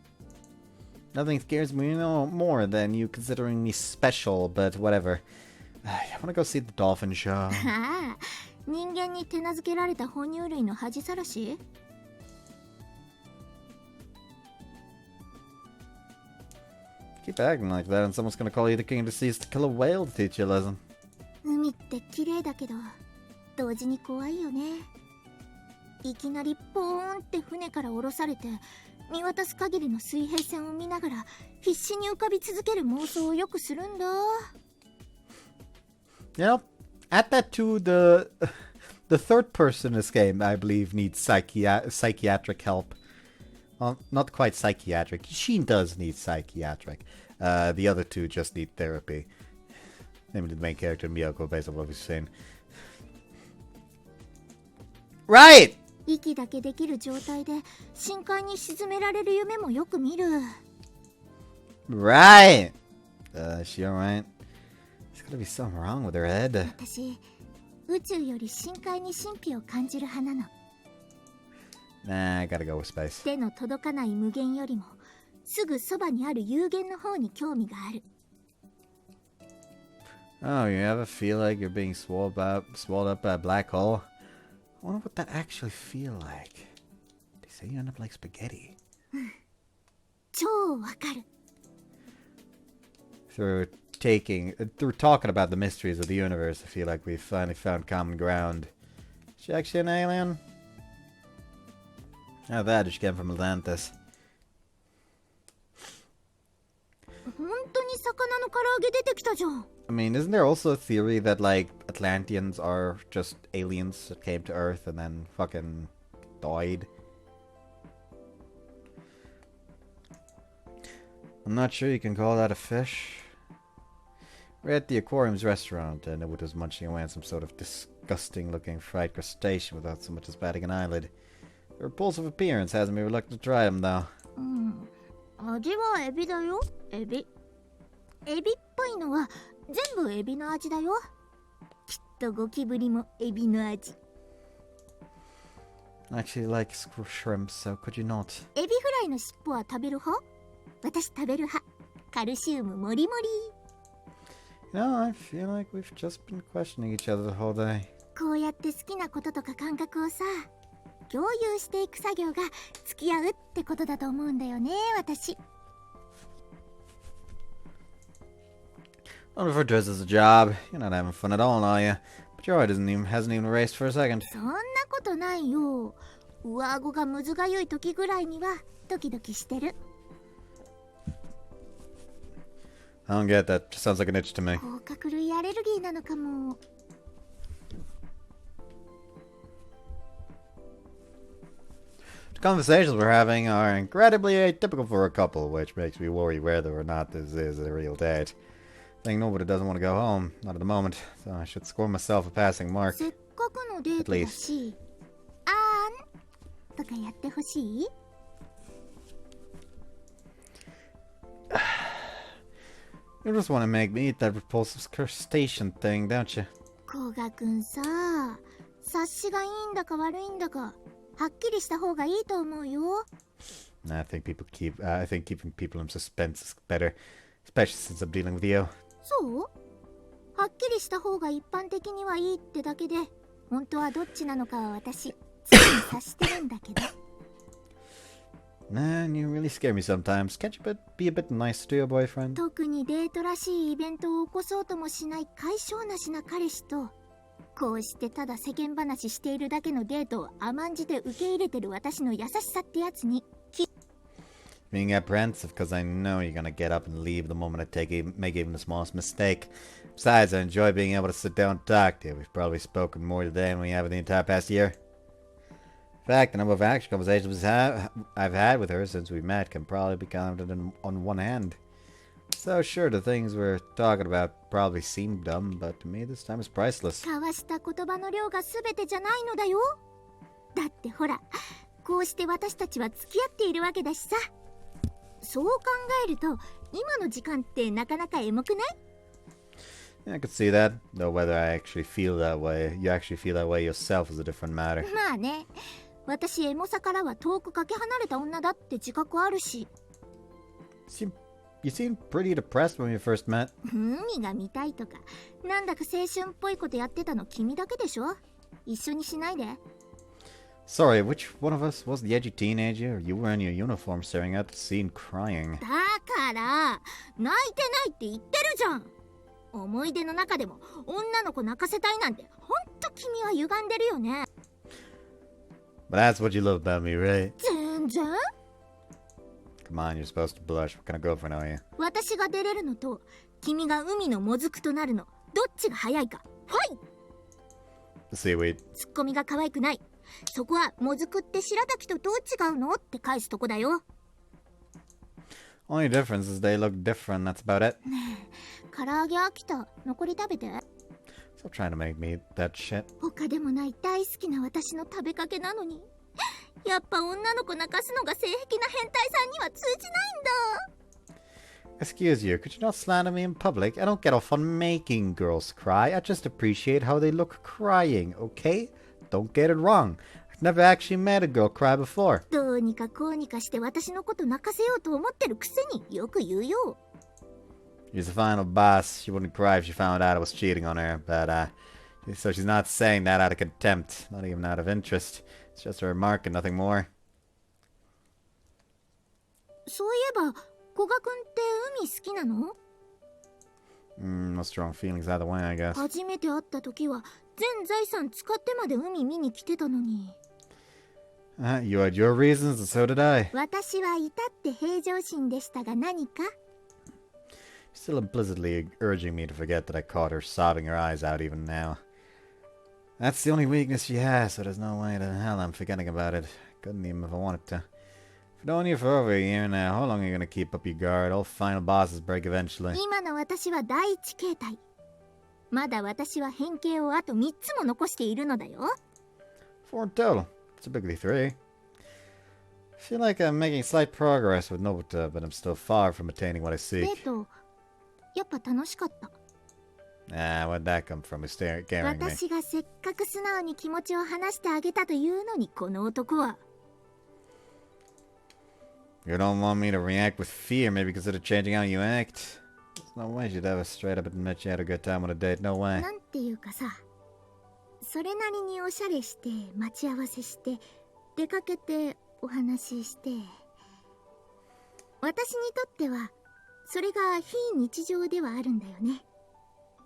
Nothing scares me no more than you considering me special, but whatever. I wanna go see the dolphin show. ああ、人間に手なずけられた哺乳類の恥さらし？ Keep acting like that and someone's gonna call you the king of the seas to kill a whale to teach you a lesson. 海って綺麗だけど同時に怖いよね。いきなりポーンって船から降ろされて見渡す限りの水平線を見ながら必死に浮かび続ける妄想をよくするんだ。 You know, add that to the third person in this game, I believe, needs psychiatric help. Well, not quite psychiatric. She does need psychiatric. The other two just need therapy. Namely the main character, Miyako, based on what we've seen. Right! 息だけできる状態で深海に沈められる夢もよく見る。 Right! Is she alright? There's gotta be something wrong with her head. 私、宇宙より深海に神秘を感じる派なの。 Nah, I gotta go with space. 手の届かない無限よりもすぐそばにある有限の方に興味がある。 Oh, you ever feel like you're being swallowed up by a black hole? I wonder what that actually feel like. They say you end up like spaghetti. 超わかる。 Through talking about the mysteries of the universe, I feel like we've finally found common ground. Is she actually an alien? How that did she get from Atlantis? 本当に魚の唐揚げ出てきたじゃん。 I mean, isn't there also a theory that, like, Atlanteans are just aliens that came to Earth and then fucking died? I'm not sure you can call that a fish. We're at the aquarium's restaurant, and Edward was munching away on some sort of disgusting-looking fried crustacean without so much as batting an eyelid. The repulsive appearance has me reluctant to try them, though. 味はエビだよ。エビ。エビっぽいのは全部エビの味だよ。きっとゴキブリもエビの味。 I actually like shrimp, so could you not? エビフライの尻尾は食べる派？私食べる派。カルシウムもりもり。 You know, I feel like we've just been questioning each other the whole day. こうやって好きなこととか感覚をさ、共有していく作業が付き合うってことだと思うんだよね、私。 Don't refer to this as a job. You're not having fun at all, are you? But your eye hasn't even raced for a second. そんなことないよ。上顎がむずがゆい時ぐらいにはドキドキしてる。 I don't get that. Just sounds like an itch to me. 甲殻類アレルギーなのかも。 The conversations we're having are incredibly atypical for a couple, which makes me worry whether or not this is a real date. I think nobody doesn't want to go home, not at the moment, so I should score myself a passing mark. せっかくのデートだし、あーんとかやってほしい？ You just want to make me eat that repulsive crustacean thing, don't you? 古賀くんさ、察しがいいんだか悪いんだかはっきりした方がいいと思うよ。I think keeping people in suspense is better, especially since I'm dealing with you. そう？はっきりした方が一般的にはいいってだけで、本当はどっちなのかは私、常に察してるんだけど。Man, you really scare me sometimes. Can't you be a bit nice to your boyfriend? 特にデートらしいイベントを起こそうともしない解消なしな彼氏と、こうしてただ世間話しているだけのデートを甘んじて受け入れてる私の優しさってやつに。Being apprehensive because I know you're gonna get up and leave the moment I make even the smallest mistake. Besides, I enjoy being able to sit down and talk to you. We've probably spoken more today than we have in the entire past year. In fact, the number of actual conversations I've had with her since we met can probably be counted on one hand. So sure, the things we're talking about probably seem dumb, but to me this time is priceless. 交わした言葉の量が全てじゃないのだよ。だってほら、こうして私たちは付き合っているわけだしさ。そう考えると、今の時間ってなかなかエモくない？ Yeah, I could see that, though whether I actually feel that way, you actually feel that way yourself is a different matter. まあね、私エモさからは遠くかけ離れた女だって自覚あるし。You seemed pretty depressed when we first met. 海が見たいとか、なんだか青春っぽいことやってたの君だけでしょ？一緒にしないで。Sorry, which one of us was the edgy teenager? You were in your uniform staring out the scene crying. だから泣いてないって言ってるじゃん。思い出の中でも女の子泣かせたいなんてほんと君は歪んでるよね。 But that's what you love about me, right? 全然。 Come on, you're supposed to blush. What kind of girlfriend are you? 私が出れるのと君が海のもずくとなるの、どっちが早いか。ファイ。 The seaweed. ツッコミが可愛くない。そこはもずくって白滝とどう違うのって返すとこだよ。 Only difference is they look different, that's about it. 唐揚げ飽きた。残り食べて。 Stop trying to make me eat that shit. 他でもない大好きな私の食べかけなのに、やっぱ女の子泣かすのが性癖な変態さんには通じないんだ。 Excuse you, could you not slander me in public? I don't get off on making girls cry. I just appreciate how they look crying, okay? Don't get it wrong. I've never actually made a girl cry before. どうにかこうにかして私のこと泣かせようと思ってるくせによく言うよ。 She's the final boss. She wouldn't cry if she found out I was cheating on her, but, so she's not saying that out of contempt, not even out of interest. It's just a remark and nothing more. そういえば、古賀くんって海好きなの？ No strong feelings either way, I guess. 初めて会った時は全財産使ってまで海見に来てたのに。You had your reasons, and so did I. 私は至って平常心でしたが何か？ Still implicitly urging me to forget that I caught her sobbing her eyes out even now. That's the only weakness she has, so there's no way to hell I'm forgetting about it. Couldn't even if I wanted to. I've known you for over a year now. How long are you gonna keep up your guard? All final bosses break eventually. 今の私は第一形態。まだ私は変形をあと3つも残しているのだよ。 4 in total. Typically 3. I feel like I'm making slight progress with Nobuta, but I'm still far from attaining what I デ seek. ート、やっぱ楽しかった。 Where'd that come from? He's scaring me. 私がせっかく素直に気持ちを話してあげたというのにこの男は。 You don't want me to react with fear, maybe consider changing how you act. There's no way you'd ever straight up admit you had a good time on a date, no way. なんていうかさ、それなりにおしゃれして待ち合わせして出かけてお話しして、私にとってはそれが非日常ではあるんだよね。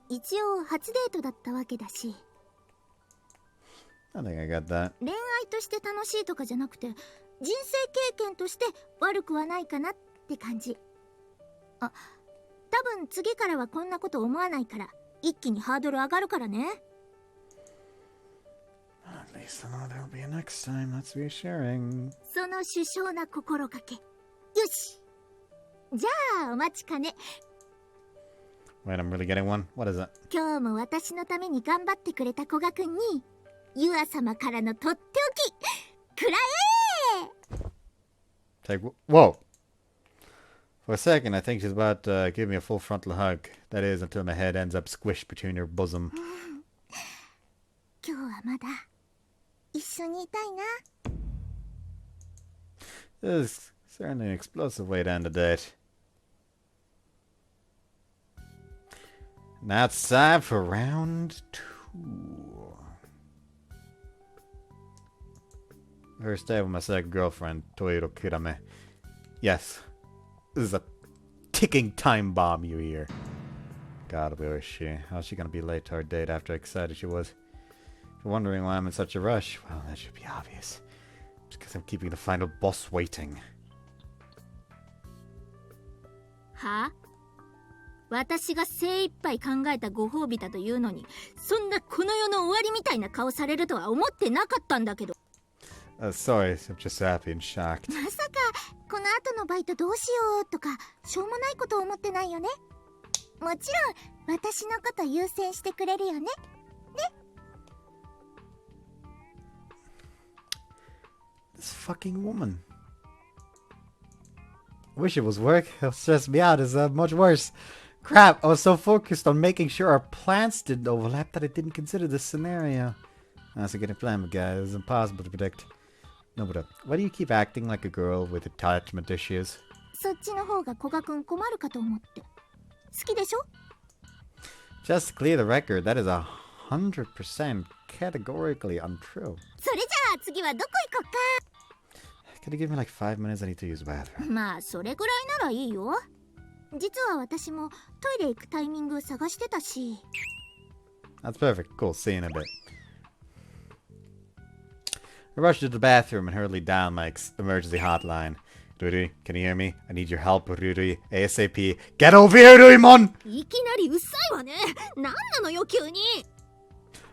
一応初デートだったわけだし。 I think I got that. 恋愛として楽しいとかじゃなくて人生経験として悪くはないかなって感じ。あ、多分次からはこんなこと思わないから一気にハードル上がるからね。 At least I know there'll be a next time. That's reassuring. その殊勝な心がけ。よし、じゃあお待ちかね。 Wait, I'm really getting one? What is it? 今日も私のために頑張ってくれた古賀くんにユア様からのとっておきくらえ。 Whoa! For a second, I think she's about to give me a full frontal hug. That is, until my head ends up squished between her bosom. 今日はまだ一緒にいたいな。 This is Certainly an explosive way to end the date. Now it's time for round 2. First day with my second girlfriend, Toiro Kirame. Yes, this is a ticking time bomb, you hear. God, where is she? How's she gonna be late to our date after how excited she was? If you're wondering why I'm in such a rush, well, that should be obvious. It's because I'm keeping the final boss waiting. は？私が精一杯考えたご褒美だというのに、そんなこの世の終わりみたいな顔されるとは思ってなかったんだけど。Sorry, I'm just happy and shocked. まさかこの後のバイトどうしようとかしょうもないこと思ってないよね。もちろん私のこと優先してくれるよね。 This fucking woman. Wish it was work. It'll stress me out. It's much worse. Crap, I was so focused on making sure our plans didn't overlap that I didn't consider this scenario. That's a good plan, guys. It's impossible to predict. No, but why do you keep acting like a girl with attachment issues? そっちの方が古賀くん困るかと思って。好きでしょ？ Just to clear the record, that is 100% categorically untrue. それじゃあ次はどこ行こっか。 Can you give me like 5 minutes? I need to use the bathroom. まあそれぐらいならいいよ。実は私もトイレ行くタイミング探してたし。 That's perfect. Cool. See you in a bit. I rushed to the bathroom and hurriedly down my emergency hotline. Ruri, can you hear me? I need your help, Ruri. ASAP. Get over here, Ruimon! いきなりうっさいわね。なんなのよ急に。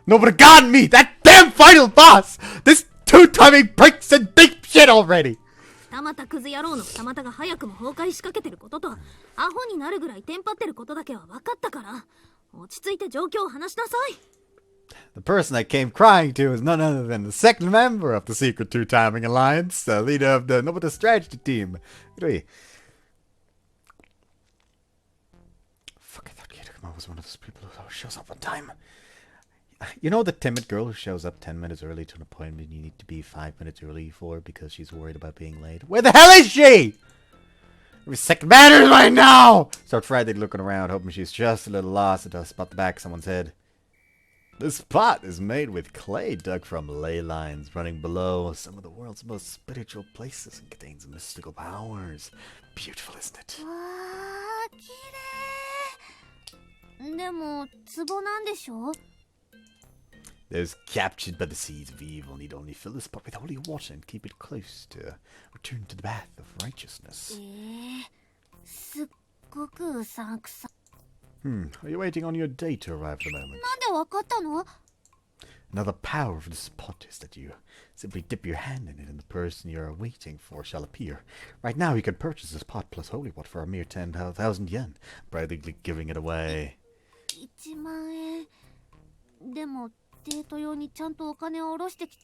Nobody got me! That damn final boss! This two-timing breaks and deep shit already! 二股クズ野郎の二股が早くも崩壊しかけてることと、アホになるぐらいテンパってることだけは分かったから、落ち着いて状況を話しなさい。 The person I came crying to is none other than the second member of the secret two-timing alliance, the leader of the Nobita strategy team. Rui. Fuck, I thought Kirikama was one of those people who always shows up on time. You know the timid girl who shows up 10 minutes early to an appointment you need to be 5 minutes early for because she's worried about being late? Where the hell is she? Every second matters right now! Start frantically looking around, hoping she's just a little lost until I spot the back of someone's head. This pot is made with clay dug from ley lines running below some of the world's most spiritual places and contains mystical powers. Beautiful, isn't it? わー綺麗。でも壺なんでしょ？ Those captured by the seeds of evil need only fill this pot with holy water and keep it close to return to the path of righteousness. すっごくうさんくさ。 Are you waiting on your date to arrive at the moment? なんでわかったの？ Another power of this pot is that you simply dip your hand in it and the person you're waiting for shall appear. Right now you can purchase this pot plus holy water for a mere 10,000 yen, practically giving it away. 1万円。でもデート用にちゃんとお金を下ろしてき。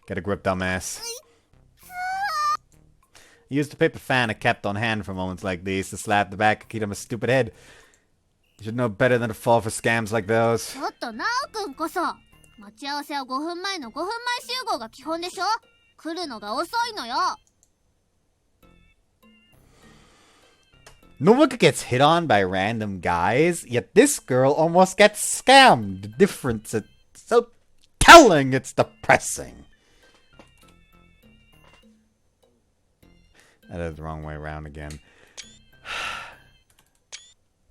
Get a grip, dumbass. I used a paper fan I kept on hand for moments like these to slap the back of Kitama's stupid head. You should know better than to fall for scams like those. ちょっとナオくんこそ待ち合わせは5分前の5分前集合が基本でしょ？来るのが遅いのよ。 Nobody gets hit on by random guys, yet this girl almost gets scammed. The difference is so telling, it's depressing. That is the wrong way around again.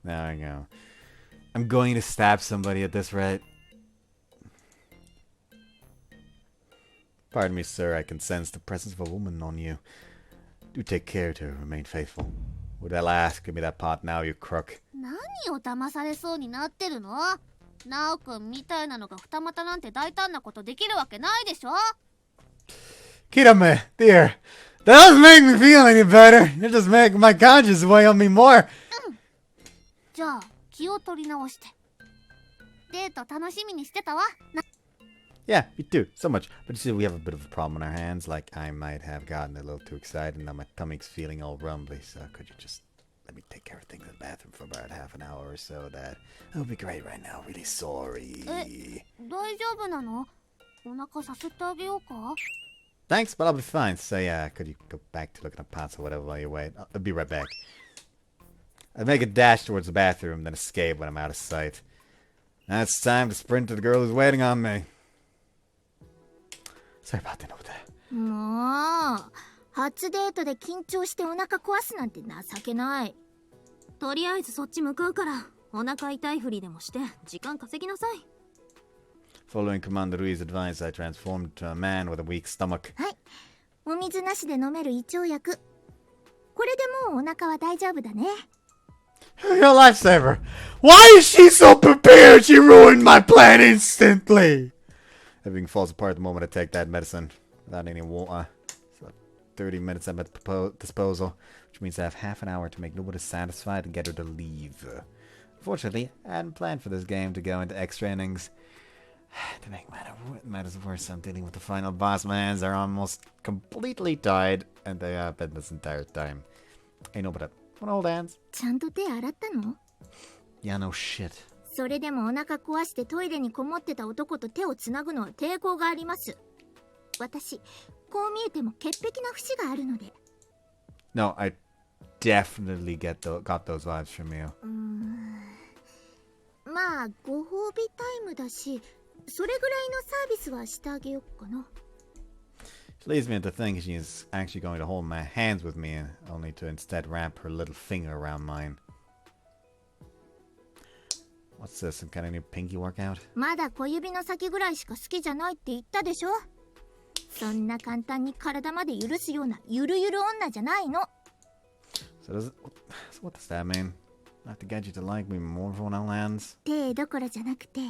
There we go. I'm going to stab somebody at this rate. Pardon me, sir, I can sense the presence of a woman on you. Do take care to remain faithful. Would I ask, give me that pot now, you crook. 何を騙されそうになってるの？ナオくんみたいなのが二股なんて大胆なことできるわけないでしょ？ Kirame, dear, that doesn't make me feel any better. It just makes my conscience weigh on me more. じゃあ気を取り直して。デート楽しみにしてたわ。Yeah, me too, so much. But you see, we have a bit of a problem on our hands. Like, I might have gotten a little too excited, and now my tummy's feeling all rumbly. So could you just let me take care of things in the bathroom for about half an hour or so? That would be great right now. Really sorry. 大丈夫なの？お腹させてあげようか？ Thanks, but I'll be fine. So yeah, could you go back to looking at pots or whatever while you wait? I'll be right back. I'd make a dash towards the bathroom, then escape when I'm out of sight. Now it's time to sprint to the girl who's waiting on me. Sorry about that. もう初デートで緊張してお腹壊すなんて情けない。とりあえずそっち向かうからお腹痛いふりでもして時間稼ぎなさい。Following Commander Rui's advice, I transformed to a man with a weak stomach. はい。お水なしで飲める胃腸薬。これでもうお腹は大丈夫だね。Your lifesaver! Why is she so prepared? She ruined my plan instantly! Everything falls apart the moment I take that medicine. Without any water. So 30 minutes at my disposal, which means I have half an hour to make nobody satisfied and get her to leave. Unfortunately, I hadn't planned for this game to go into extra innings. To make matters worse, I'm dealing with the final boss. My hands are almost completely tied, and they have been this entire time. Ain't no but up. Wanna hold hands? ちゃんと手洗ったの？ Yeah, no shit. それでもお腹壊してトイレにこもってた男と手をつなぐのは抵抗があります。私、こう見えても潔癖な節があるので。No, I definitely got those vibes from you. まあ、ご褒美タイムだし、それぐらいのサービスはしてあげようかな。She leads me into thinking she's actually going to hold my hands with me, only to instead wrap her little finger around mine. What's this, some kind of new pinky workout? まだ小指の先ぐらいしか好きじゃないって言ったでしょ。そんな簡単に体まで許すようなゆるゆる女じゃないの。So what does that mean? I have to get you to like me more for now, lands? 手どころじゃなくて、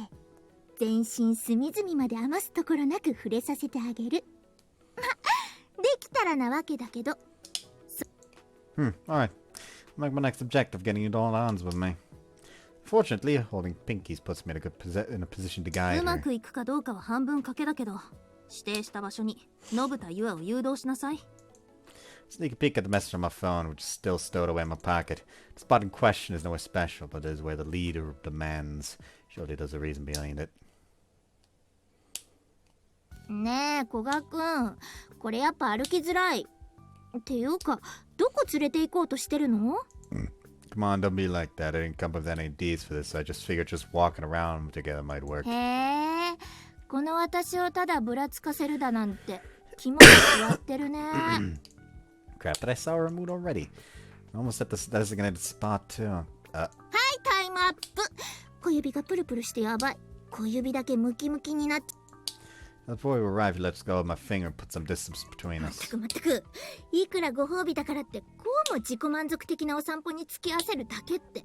全身隅々まで余すところなく触れさせてあげる。ま、できたらなわけだけど。Alright. Make my next objective getting you to hold hands with me. Fortunately, holding pinkies puts me in a position to guide うま her. くいくかどうかは半分賭けだけど、指定した場所に信田優愛を誘導しなさい。Sneak a peek at the message on my phone, which is still stowed away in my pocket. The spot in question is nowhere special, but is where the leader demands. Surely there's a reason behind it. ねえ、古賀くん、これやっぱ歩きづらい。っていうか、どこ連れて行こうとしてるの？ Come on, don't be like that. I didn't come up with any ideas for this, so I just figured just walking around together might work. へえ、この私をただぶらつかせるだなんて、肝が座ってるね。Crap, but I saw her mood already. Almost at the designated spot, too. はい、タイムアップ。小指がプルプルしてやばい。小指だけムキムキになって。Before we arrive, he lets go of my finger and put some distance between ま us. ったくまったく。いくらご褒美だからって、こうも自己満足的なお散歩に付き合わせるだけって。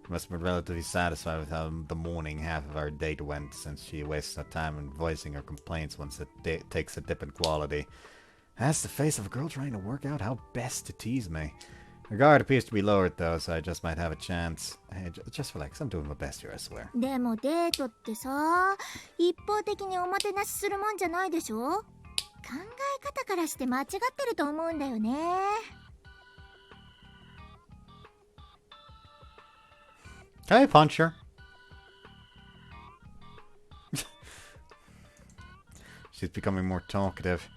She must have been relatively satisfied with how the morning half of our date went, since she wastes her time in voicing her complaints once it takes a dip in quality. That's the face of a girl trying to work out how best to tease me. Her guard appears to be lowered, though, so I just might have a chance. Hey, just relax. I'm doing my best here, I swear. でもデートってさ、一方的におもてなしするもんじゃないでしょ？考え方からして間違ってると思うんだよね。Can I punch her? She's becoming more talkative.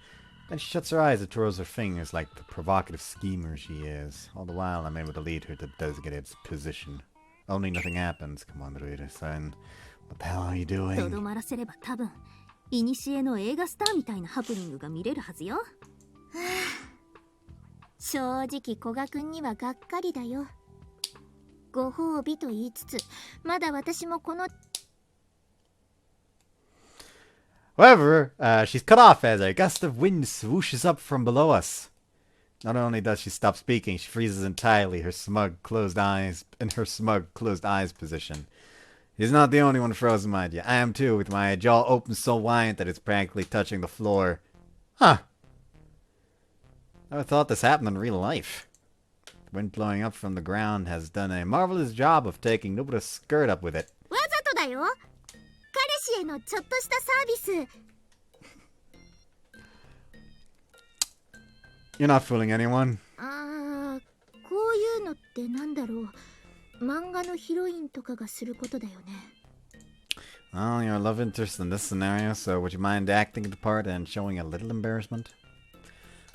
Then she shuts her eyes and twirls her fingers like the provocative schemer she is. All the while, I'm able to lead her to the designated position. Only nothing happens. Come on, reader-san. What the hell are you とど doing? まらせれば多分、いにしえの映画スターみたいなハプニングが見れるはずよ。正直古賀くんにはがっかりだよ。ご褒美と言いつつ、まだ私もこの However, she's cut off as a gust of wind swooshes up from below us. Not only does she stop speaking, she freezes entirely, her smug closed eyes position. She's not the only one frozen, mind you. I am too, with my jaw open so wide that it's practically touching the floor. Huh. Never thought this happened in real life. The wind blowing up from the ground has done a marvelous job of taking nobody's skirt up with it. わざとだよ。彼氏へのちょっとしたサービス。You're not fooling anyone. ああ、こういうのってなんだろう。漫画のヒロインとかがすることだよね。Oh, you're a love interest in this scenario, so would you mind acting the part and showing a little embarrassment?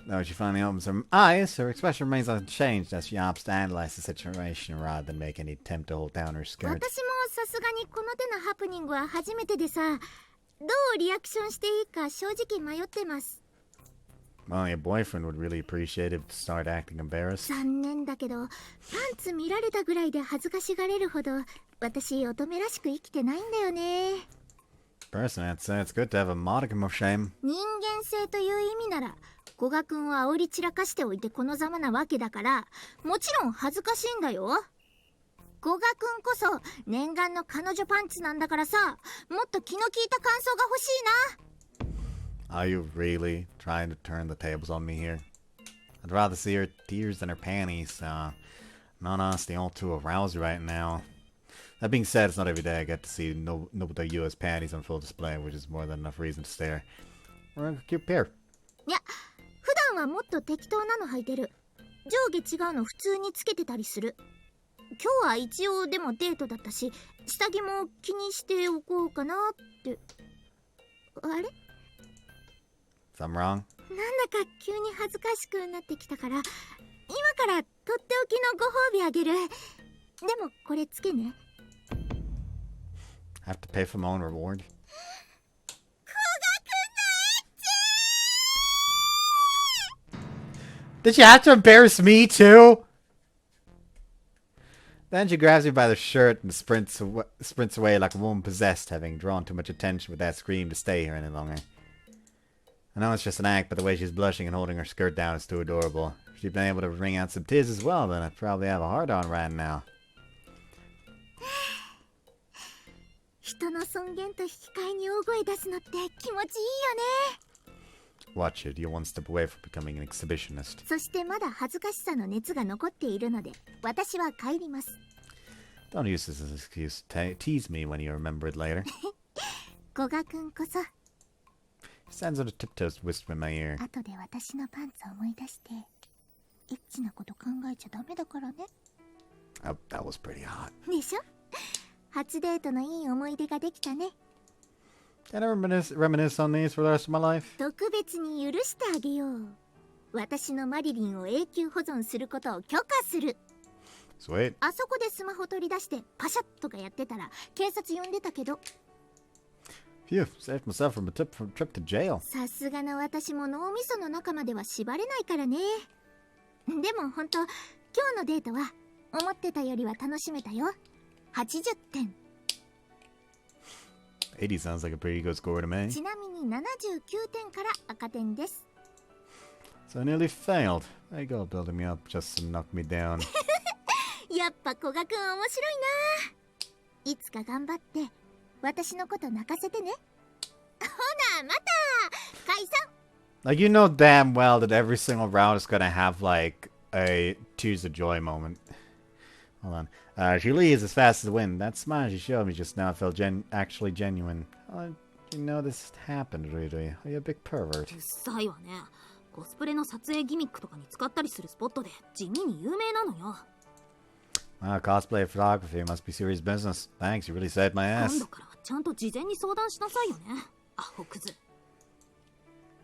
Though she finally opens her eyes, her expression remains unchanged as she opts to analyze the situation rather than make any attempt to hold down her 私 skirt. もさすがにこの手のハプニングは初めてでさ、どうリアクションしていいか正直迷ってます。 Well, your boyfriend would really appreciate it if you start acting embarrassed. 残念だけど、パンツ見られたぐらいで恥ずかしがれるほど、私乙女らしく生きてないんだよね。 Personally, I'd say it's good to have a modicum of shame. 人間性という意味なら、古賀くんを煽り散らかしておいてこのざまなわけだから、もちろん恥ずかしいんだよ。古賀くんこそ念願の彼女パンツなんだからさ、もっと気の利いた感想が欲しいな。 Are you really trying to turn the tables on me here? I'd rather see her tears than her panties. In all honesty, all too aroused right now. That being said, it's not every day I get to see Nobuta Yua's panties on full display, which is more than enough reason to stare. We're a cute pair. いや、普段はもっと適当なの履いてる。上下違うの普通につけてたりする。今日は一応でもデートだったし、下着も気にしておこうかなって。あれ？ Something wrong? なんだか急に恥ずかしくなってきたから、今からとっておきのご褒美あげる。でもこれつけね。 Have to pay for my own reward? Did you have to embarrass me too? Then she grabs me by the shirt and sprints away like a woman possessed, having drawn too much attention with that scream to stay here any longer. I know it's just an act, but the way she's blushing and holding her skirt down is too adorable. If she'd been able to wring out some tears as well, then I'd probably have a hard-on right now. 人の尊厳と引き換えに大声出すのって気持ちいいよね。 Watch it, you're one step away from becoming an exhibitionist. そしてまだ恥ずかしさの熱が残っているので、私は帰ります。 Don't use this as an excuse to tease me when you remember it later. 古賀くんこそ、 He stands on her tiptoes to whisper in my ear. 後で私のパンツを思い出して、エッチなこと考えちゃダメだからね。 Oh, that was pretty hot. でしょ？初デートのいい思い出ができたね。 Can I reminisce on these for the rest of my life? 特別に許してあげよう。私のマリリンを永久保存することを許可する。 Sweet. あそこでスマホ取り出してパシャッとかやってたら警察呼んでたけど。 Phew, saved myself from a trip to jail. さすがの私も脳みその中までは縛れないからね。でもほんと、今日のデートは思ってたよりは楽しめたよ。80点。 80 sounds like a pretty good score to me. ちなみに79点から赤点です。 So I nearly failed. There you go, building me up just to knock me down. やっぱ古賀くん面白いな。いつか頑張って私のこと泣かせてね。ほなまた解散。 Like, you know damn well that every single round is gonna have, like, a tears of joy moment. Hold on. She leaves as fast as the wind. That smile she showed me just now felt actually genuine. You know this happened, really. Are you a big pervert? うっさいわね。コスプレの撮影ギミックとかに使ったりするスポットで地味に有名なのよ。 Wow, cosplay photography must be serious business. Thanks, you really saved my 今 ass. 度からはちゃんと事前に相談しなさいよね。アホクズ。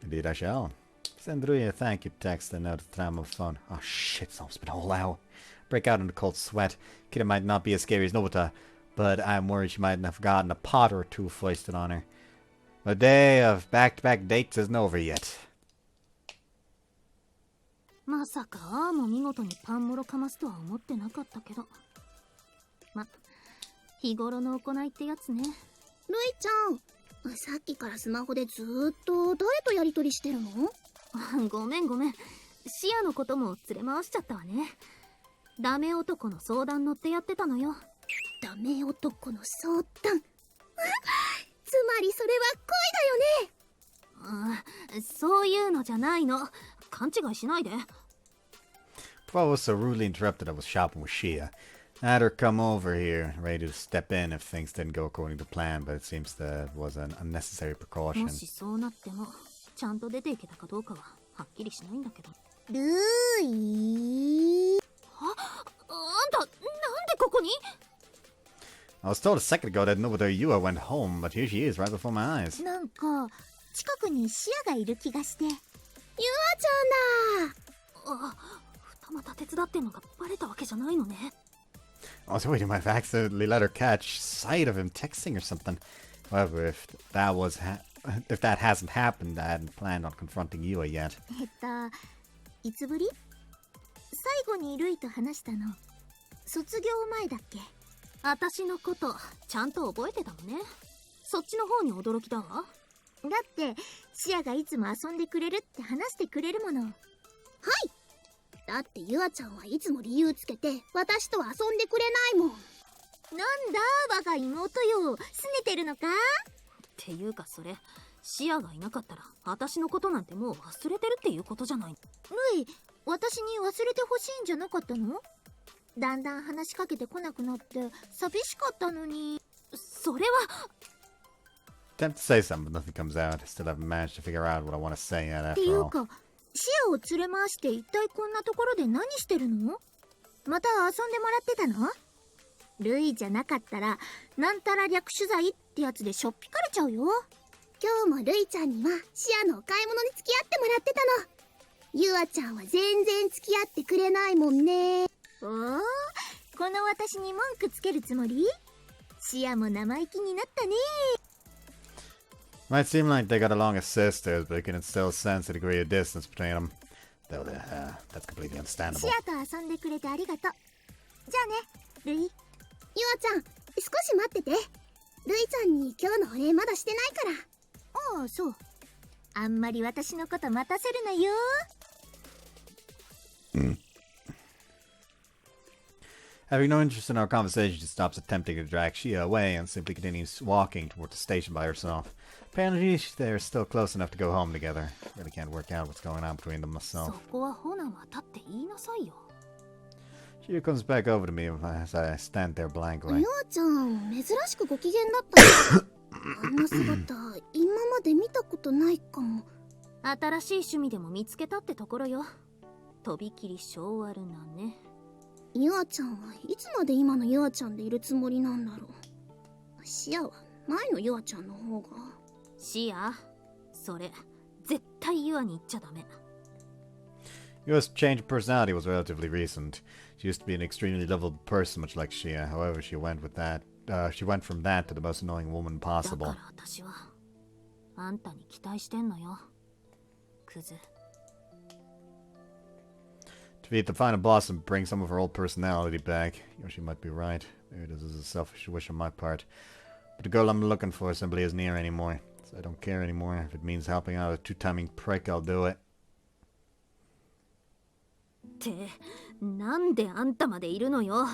Indeed, I shall. Send Ruya a thank you text and note at the time of phone. Oh shit, it's almost been a whole hour. Break out in a cold sweat. Kida might not be as scary as Nobuta, but I'm worried she might have gotten a pot or two foisted on her. The day of back-to-back dates isn't over yet. まさかああも見事にパンモロかますとは思ってなかったけど。ま、日頃の行いってやつね。ルイちゃん、さっきからスマホでずーっと誰とやりとりしてるの？ごめんごめん。シアのことも連れ回しちゃったわね。ダメ男の相談乗ってやってたのよ。ダメ男の相談。つまりそれは恋だよね。そういうのじゃないの。勘違いしないで。 Before I was so rudely interrupted, I was shopping with Shia. I had her come over here, ready to step in if things didn't go according to plan, but it seems that was an unnecessary precaution. もしそうなっても、ちゃんと出ていけたかどうかははっきりしないんだけど。ルーイ。あんた、なんでここに？ I was told a second ago that Nobuto Yua went home, but here she is right before my eyes. なんか近くにシアがいる気がして。ゆあちゃんだ。あ、二股手伝ってんのがバレたわけじゃないのね。I was worried you might have accidentally let her catch sight of him texting or something. However, if that hasn't happened, I hadn't planned on confronting Yua yet. いつぶり？最後にルイと話したの卒業前だっけ？私のことちゃんと覚えてたのね。そっちの方に驚きだわ。だってシアがいつも遊んでくれるって話してくれるもの。はい。だってゆあちゃんはいつも理由つけて私と遊んでくれないもん。なんだ我が妹よ、拗ねてるのか？っていうかそれ、シアがいなかったら私のことなんてもう忘れてるっていうことじゃない。ルイ、私に忘れてほしいんじゃなかったの？だんだん話しかけてこなくなって寂しかったのに。それは Attempt to say something, but nothing comes out. I still haven't managed to figure out what I want to say yet ってい after う all. か、シアを連れ回して一体こんなところで何してるの？また遊んでもらってたの？ルイじゃなかったらなんたら略取材ってやつでしょっぴかれちゃうよ。今日もルイちゃんにはシアのお買い物に付き合ってもらってたの。ゆあちゃんは全然付き合ってくれないもんね。おお、この私に文句つけるつもり？シアも生意気になったね。Might seem like they got along as sisters, but you can still sense a degree of distance between them. Though that's completely シ understandable. アと遊んでくれてありがとう。じゃあね、ルイ。ゆあちゃん、少し待ってて。ルイちゃんに今日のお礼まだしてないから。ああ、そう。あんまり私のこと待たせるなよ。Having no interest in our conversation, she stops attempting to drag Shia away and simply continues walking toward the station by herself. Apparently, they're still close enough to go home together. Really can't work out what's going on between them そ myself. こはほなまたって言いなさいよ。Shia comes back over to me as I stand there blankly. ゆあちゃん、珍しくご機嫌だったね。あんな姿、今まで見たことないかも。新しい趣味でも見つけたってところよ。とびきり性悪なね。ゆあちゃんはいつまで今のゆあちゃんでいるつもりなんだろう。シアは前のゆあちゃんの方が。シア、それ絶対ユアに言っちゃダメ。Yua's change of personality was relatively recent. She used to be an extremely lovable person, much like Shia. However, she went from that to the most annoying woman だ possible. から私はあんたに期待してんのよ、クズ。To defeat the final boss and bring some of her old personality back. Yoshi might be right. Maybe this is a selfish wish on my part. But the girl I'm looking for simply isn't here anymore. So I don't care anymore. If it means helping out a two-timing prick, I'll do it. ってなんであんたまでいるのよ。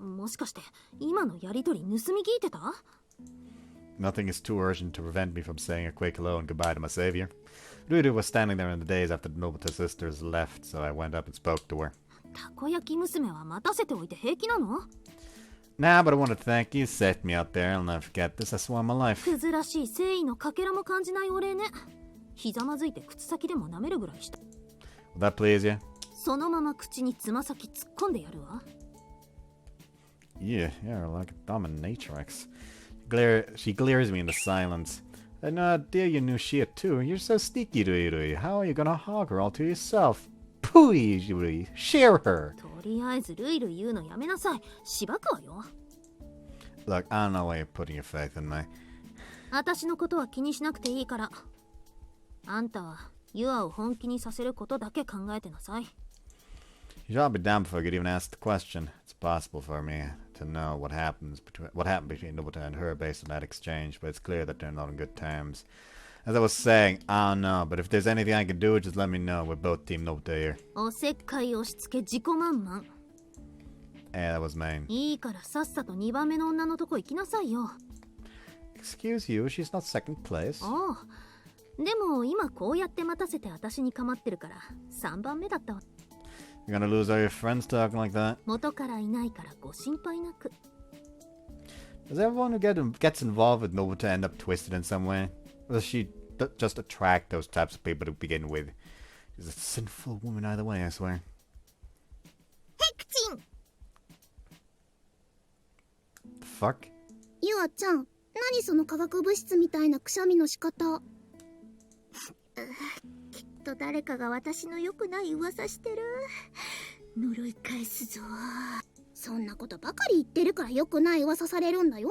もしかして今のやりとり盗み聞いてた？ Nothing is too urgent to prevent me from saying a quick hello and goodbye to my savior. Rudu was standing there in the days after the Nobita sisters left, so I went up and spoke to her. たこ焼き娘は待たせておいて平気なの？ Nah, but I want to thank you. Set me out there. I'll never forget this. I swear on my life. クズらしい誠意のかけらも感じないお礼ね。ひざまずいて靴先でも舐めるぐらいした。 Will that please you? そのまま口につま先突っ込んでやるわ。 Yeah, you're like a dominatrix. She glares me into silence. And dear, you knew Shia too. You're so sneaky, Rui. How are you gonna hog her all to yourself? Pooey, Rui. Share her. とりあえずルイルイ言うのやめなさい。しばくわよ。 Look, I don't know why you're putting your faith in me. 私のことは気にしなくていいから。あんたはユアを本気にさせることだけ考えてなさい。 You shall be damned before I could even ask the question. It's possible for me to know what happened between Nobita and her based on that exchange, but it's clear that they're not on good terms. As I was saying, I don't know, but if there's anything I can do, just let me know. We're both Team Nobita here. おせっかい押し付け自己満々。 Yeah, that was mine. いいからさっさと2番目の女のとこ行きなさいよ。 Excuse you, she's not second place. おう。でも今こうやって待たせて私に構ってるから3番目だったわ。 You're gonna lose all your friends talking like that? 元からいないからご心配なく。 Does everyone who gets involved with Nobita end up twisted in some way? Or does she just attract those types of people to begin with? She's a sinful woman either way, I swear. ヘクチン。 The fuck? ゆあちゃん、何その化学物質みたいなくしゃみの仕方。きっと誰かが私の良くない噂してる。呪い返すぞ。そんなことばかり言ってるから良くない噂されるんだよ。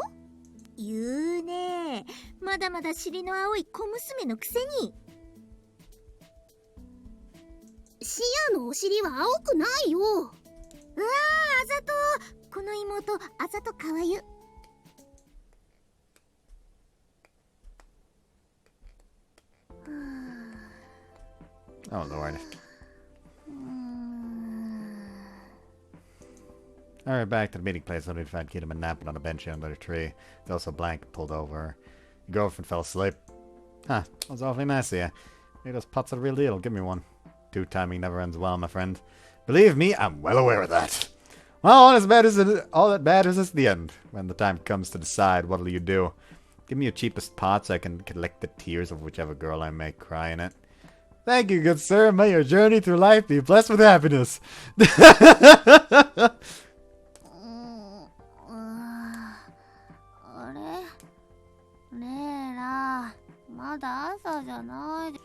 言うね。まだまだ尻の青い小娘のくせに。シアのお尻は青くないよ。うわー、あざと。この妹、あざとかわゆ。Oh lord. Alright, back to the meeting place. Only to find Kidama napping on a bench under a tree. There's also a blanket pulled over. Your girlfriend fell asleep. Huh, that was awfully nice of you. Maybe those pots are the real deal. Give me one. Two timing never ends well, my friend. Believe me, I'm well aware of that. Well, all that matters is the end. When the time comes to decide, what'll you do? Give me your cheapest pot so I can collect the tears of whichever girl I may cry in it. Thank you, good sir. May your journey through life be blessed with happiness. あれレイラ、まだ朝じゃないで。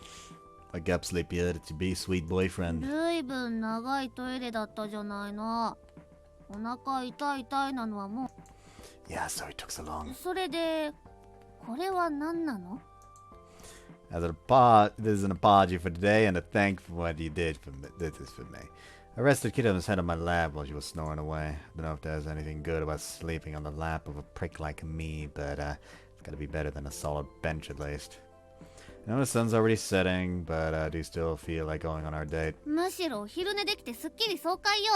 Wake up, sleepyhead. It's your bee sweet boyfriend. ずいぶん長いトイレだったじゃないの。お腹痛い痛いなのはも Yeah, sorry it took so long. う。それで、これは何なの？ This is an apology for today and a thank for what you did for me. This is for me. I rested Kiddo's head on my lap while she was snoring away. I don't know if there's anything good about sleeping on the lap of a prick like me, but it's gotta be better than a solid bench at least. I know the sun's already setting, but I do still feel like going on our date. むしろお昼寝できてすっきり爽快よ。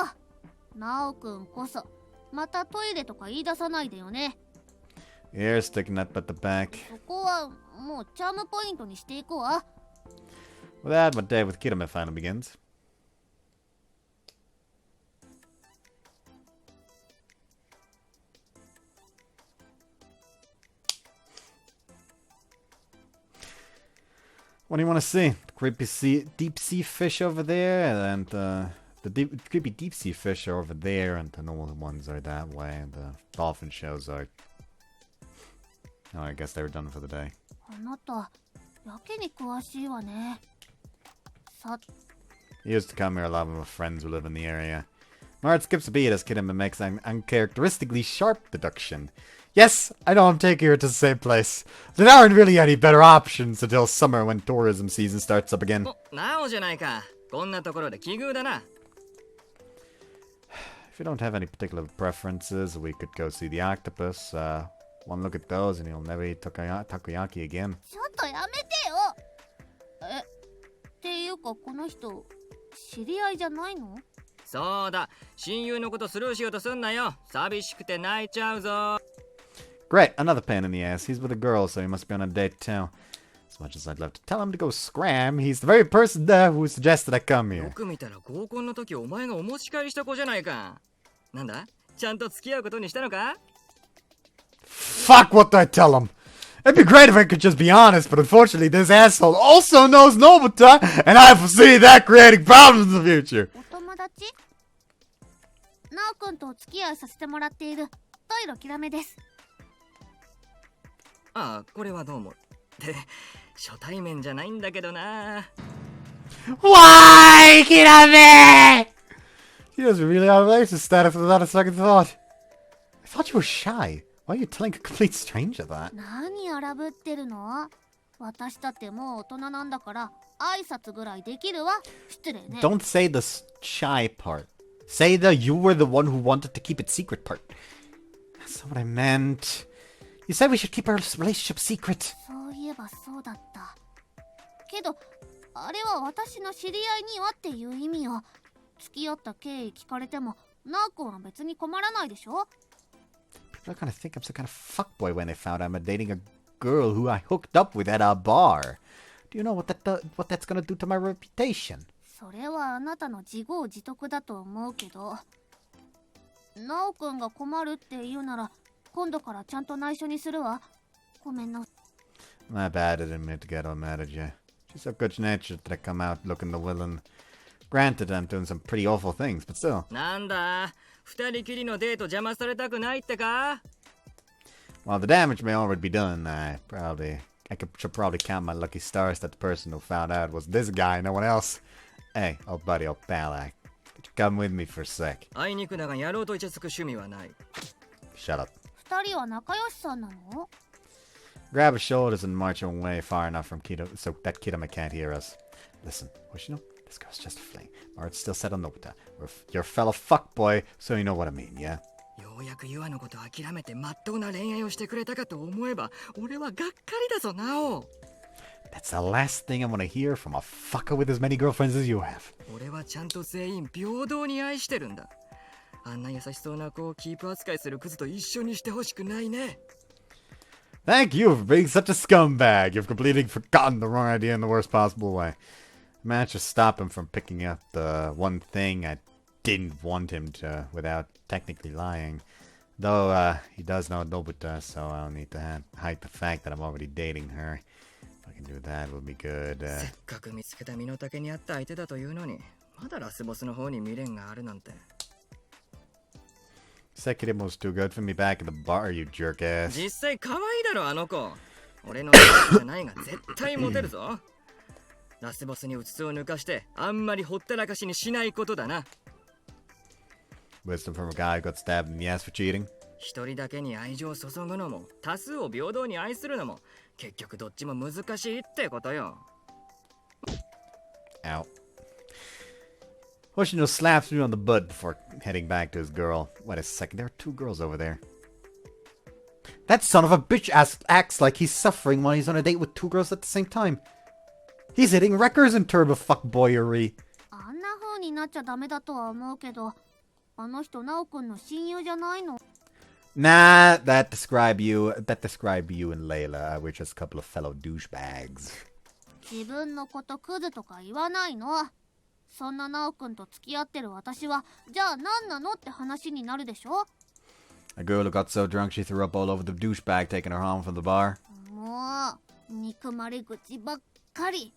ナオくんこそ、またトイレとか言い出さないでよね。Ear sticking up at the back. そこはもうチャームポイントにしていこうわ。With that, my day with Kiddo finally begins. What do you want to see? The creepy deep sea fish over there, and the creepy deep sea fish are over there, and the normal ones are that way, and the dolphin shows are. Oh, I guess they were done for the day. あなた、やけに詳しいわね。さ、 He used to come here a lot with my friends who live in the area. My heart skips a beat as Kiddo makes an uncharacteristically sharp deduction. Yes, I know I'm taking her to the same place. There aren't really any better options until summer when tourism season starts up again. なおじゃないか。こんなところで奇遇だな。If you don't have any particular preferences, we could go see the octopus. One look at those and you'll never eat takoyaki again. ちょっとやめてよ。っていうかこの人、知り合いじゃないの？そうだ、親友のことスルーしようとすんなよ。寂しくて泣いちゃうぞ。Great, another pain in the ass. He's with a girl, so he must be on a date too. As much as I'd love to tell him to go scram, he's the very person there who suggested I come よ here. く見たら合コンの時お前がお持ち帰りした子じゃないか。なんだ？ちゃんと付き合うことにしたのか？ Fuck, what do I tell him? It'd be great if I could just be honest, but unfortunately this asshole also knows Nobita, and I foresee that creating problems in the future. お友達？ナオくんとお付き合いさせてもらっているトイロキラメです。ああ、これはどうも。って初対面じゃないんだけどな。 Why, Kirame? He doesn't really outrageous status without a second thought. I thought you were shy. Why are you telling a complete stranger that? 何荒ぶってるの？私だってもう大人なんだから挨拶ぐらいできるわ。失礼ね。 Don't say the shy part. Say the you were the one who wanted to keep it secret part. That's not what I meant. You said we should keep our relationship secret. そういえばそうだった。けど、あれは私の知り合いにはっていう意味よ。付き合った経緯聞かれても、ナオくんは別に困らないでしょ？ People are gonna think I'm some kind of fuckboy when they found I'm dating a girl who I hooked up with at a bar. Do you know what that's gonna do to my reputation? それはあなたの自業自得だと思うけど、ナオくんが困るって言うなら、今度からちゃんと内緒にするわ。ごめんな。 My bad, I didn't mean to get all mad at you. She's so good-natured that I come out looking the villain. Granted, I'm doing some pretty awful things, but still. なんだ、二人きりのデート邪魔されたくないってか？ While the damage may already be done, should probably count my lucky stars that the person who found out was this guy, no one else. Hey, old buddy, old pal, could you come with me for a sec? あいにくだがやろうといちつく趣味はない。 Shut up. 二人は仲良しさんなの？ Grab his shoulders and march away far enough from Kita so that Kitama can't hear us. Listen, Hoshino, this girl's just a fling. Or it's still set on Nobita. You're a fellow fuckboy, so you know what I mean, yeah? ようやくユアのこと諦めてまっとうな恋愛をしてくれたかと思えば、俺はがっかりだぞなお。 That's the last thing I want to hear from a fucker with as many girlfriends as you have. 俺はちゃんと全員平等に愛してるんだ。あんな優しそうな子をキープ扱いするクズと一緒にしてほしくないね。 Thank you for being such a scumbag. You've completely forgotten the wrong idea in the worst possible way. I managed to stop him from picking up the one thing I didn't want him to without technically lying. Though, he does know Nobita, so I'll need to hide the fact that I'm already dating her. If I can do that, we'll be good. せっかく見つけた身の丈に合った相手だというのに、まだラスボスの方に未練があるなんて。 Sekirimo was too good for me back in the bar, you jerk ass. 実際可愛いだろあの子。俺のタイプじゃないが絶対モテるぞ。ラスボスにうつつを抜かしてあんまりほったらかしにしないことだな。 Wisdom from a guy who got stabbed in the ass for cheating. 一人だけに愛情を注ぐのも多数を平等に愛するのも結局どっちも難しいってことよ。 Ow. Hoshino slaps me on the butt before heading back to his girl. Wait a second, there are two girls over there. That son of a bitch acts like he's suffering while he's on a date with two girls at the same time. He's hitting records in terms of fuckboyery. あんな風になっちゃダメだとは思うけど、あの人ナオくんの親友じゃないの？ Nah, that describe you and Layla. We're just a couple of fellow douchebags. 自分のことクズとか言わないの。そんなナオくんと付き合ってる私は、じゃあ何なのって話になるでしょ？ A girl who got so drunk she threw up all over the douchebag taking her home from the bar. もう憎まれ口ばっかり。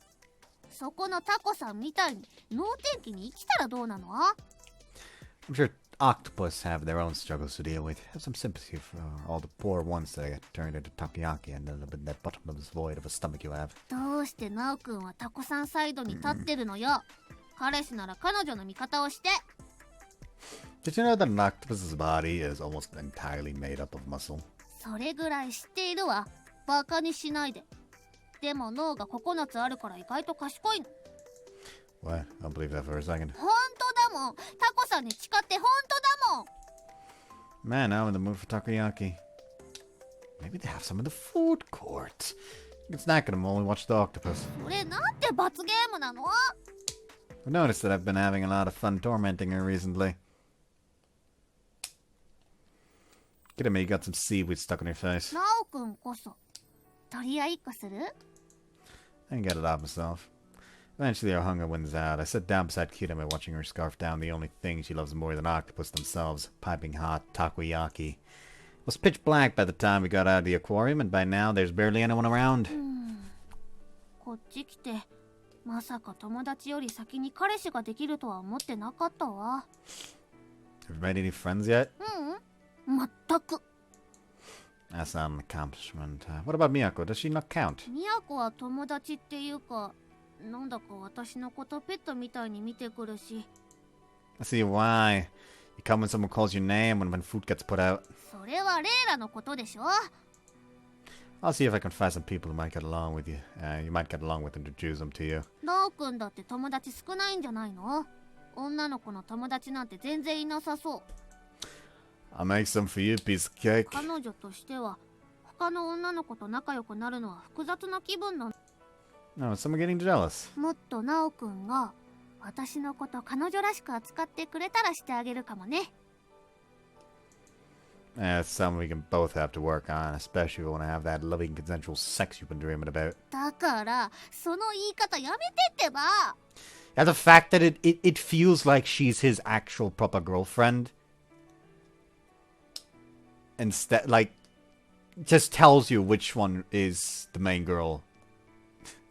そこのタコさんみたいに能天気に生きたらどうなの？ I'm sure octopus have their own struggles to deal with. Have some sympathy for all the poor ones that get turned into takoyaki and end up in that bottomless void of a stomach you have. どうしてナオくんはタコさんサイドに立ってるのよ。彼氏なら彼女の味方をして。 Did you know that an octopus's body is almost entirely made up of muscle? それぐらい知っているわ。バカにしないで。でも脳が9つあるから意外と賢いの。 What? I don't believe that for a second. 本当だもん。タコさんに誓って本当だもん。 Man, now I'm in the mood for takoyaki. Maybe they have some in the food court. You can snack at them while we watch the octopus. それなんて罰ゲームなの？ I've noticed that I've been having a lot of fun tormenting her recently. Get at me, you got some seaweed stuck on your face. ナオくんこそ取り合いっこする？ I can get it off myself. Eventually our hunger wins out. I sat down beside Kirame watching her scarf down the only thing she loves more than octopus themselves, piping hot takoyaki. It was pitch black by the time we got out of the aquarium, and by now there's barely anyone around. こっち来てまさか友達より先に彼氏ができるとは思ってなかったわ。 Have you made any friends yet? 全く。 That's not an accomplishment. What about Miyako? Does she not count? ミヤコは友達っていうか、なんだか私のことペットみたいに見てくるし。 I see why. You come when someone calls your name when food gets put out. それはレイラのことでしょ。 I'll see if I can find some people who might get along with you. You might get along with and introduce them to you. ナオくんだって友達少ないんじゃないの？女の子の友達なんて全然いなさそう。 I'll make some for you, piece of cake. 彼女としては他の女の子と仲良くなるのは複雑な気分なの。 No, is someone getting jealous? もっとナオくんが私のこと彼女らしく扱ってくれたらしてあげるかもね。 It's something we can both have to work on, especially when I have that loving consensual sex you've been dreaming about. だからその言い方やめてってば。 Yeah, the fact that it feels like she's his actual proper girlfriend. Instead, like, just tells you which one is the main girl.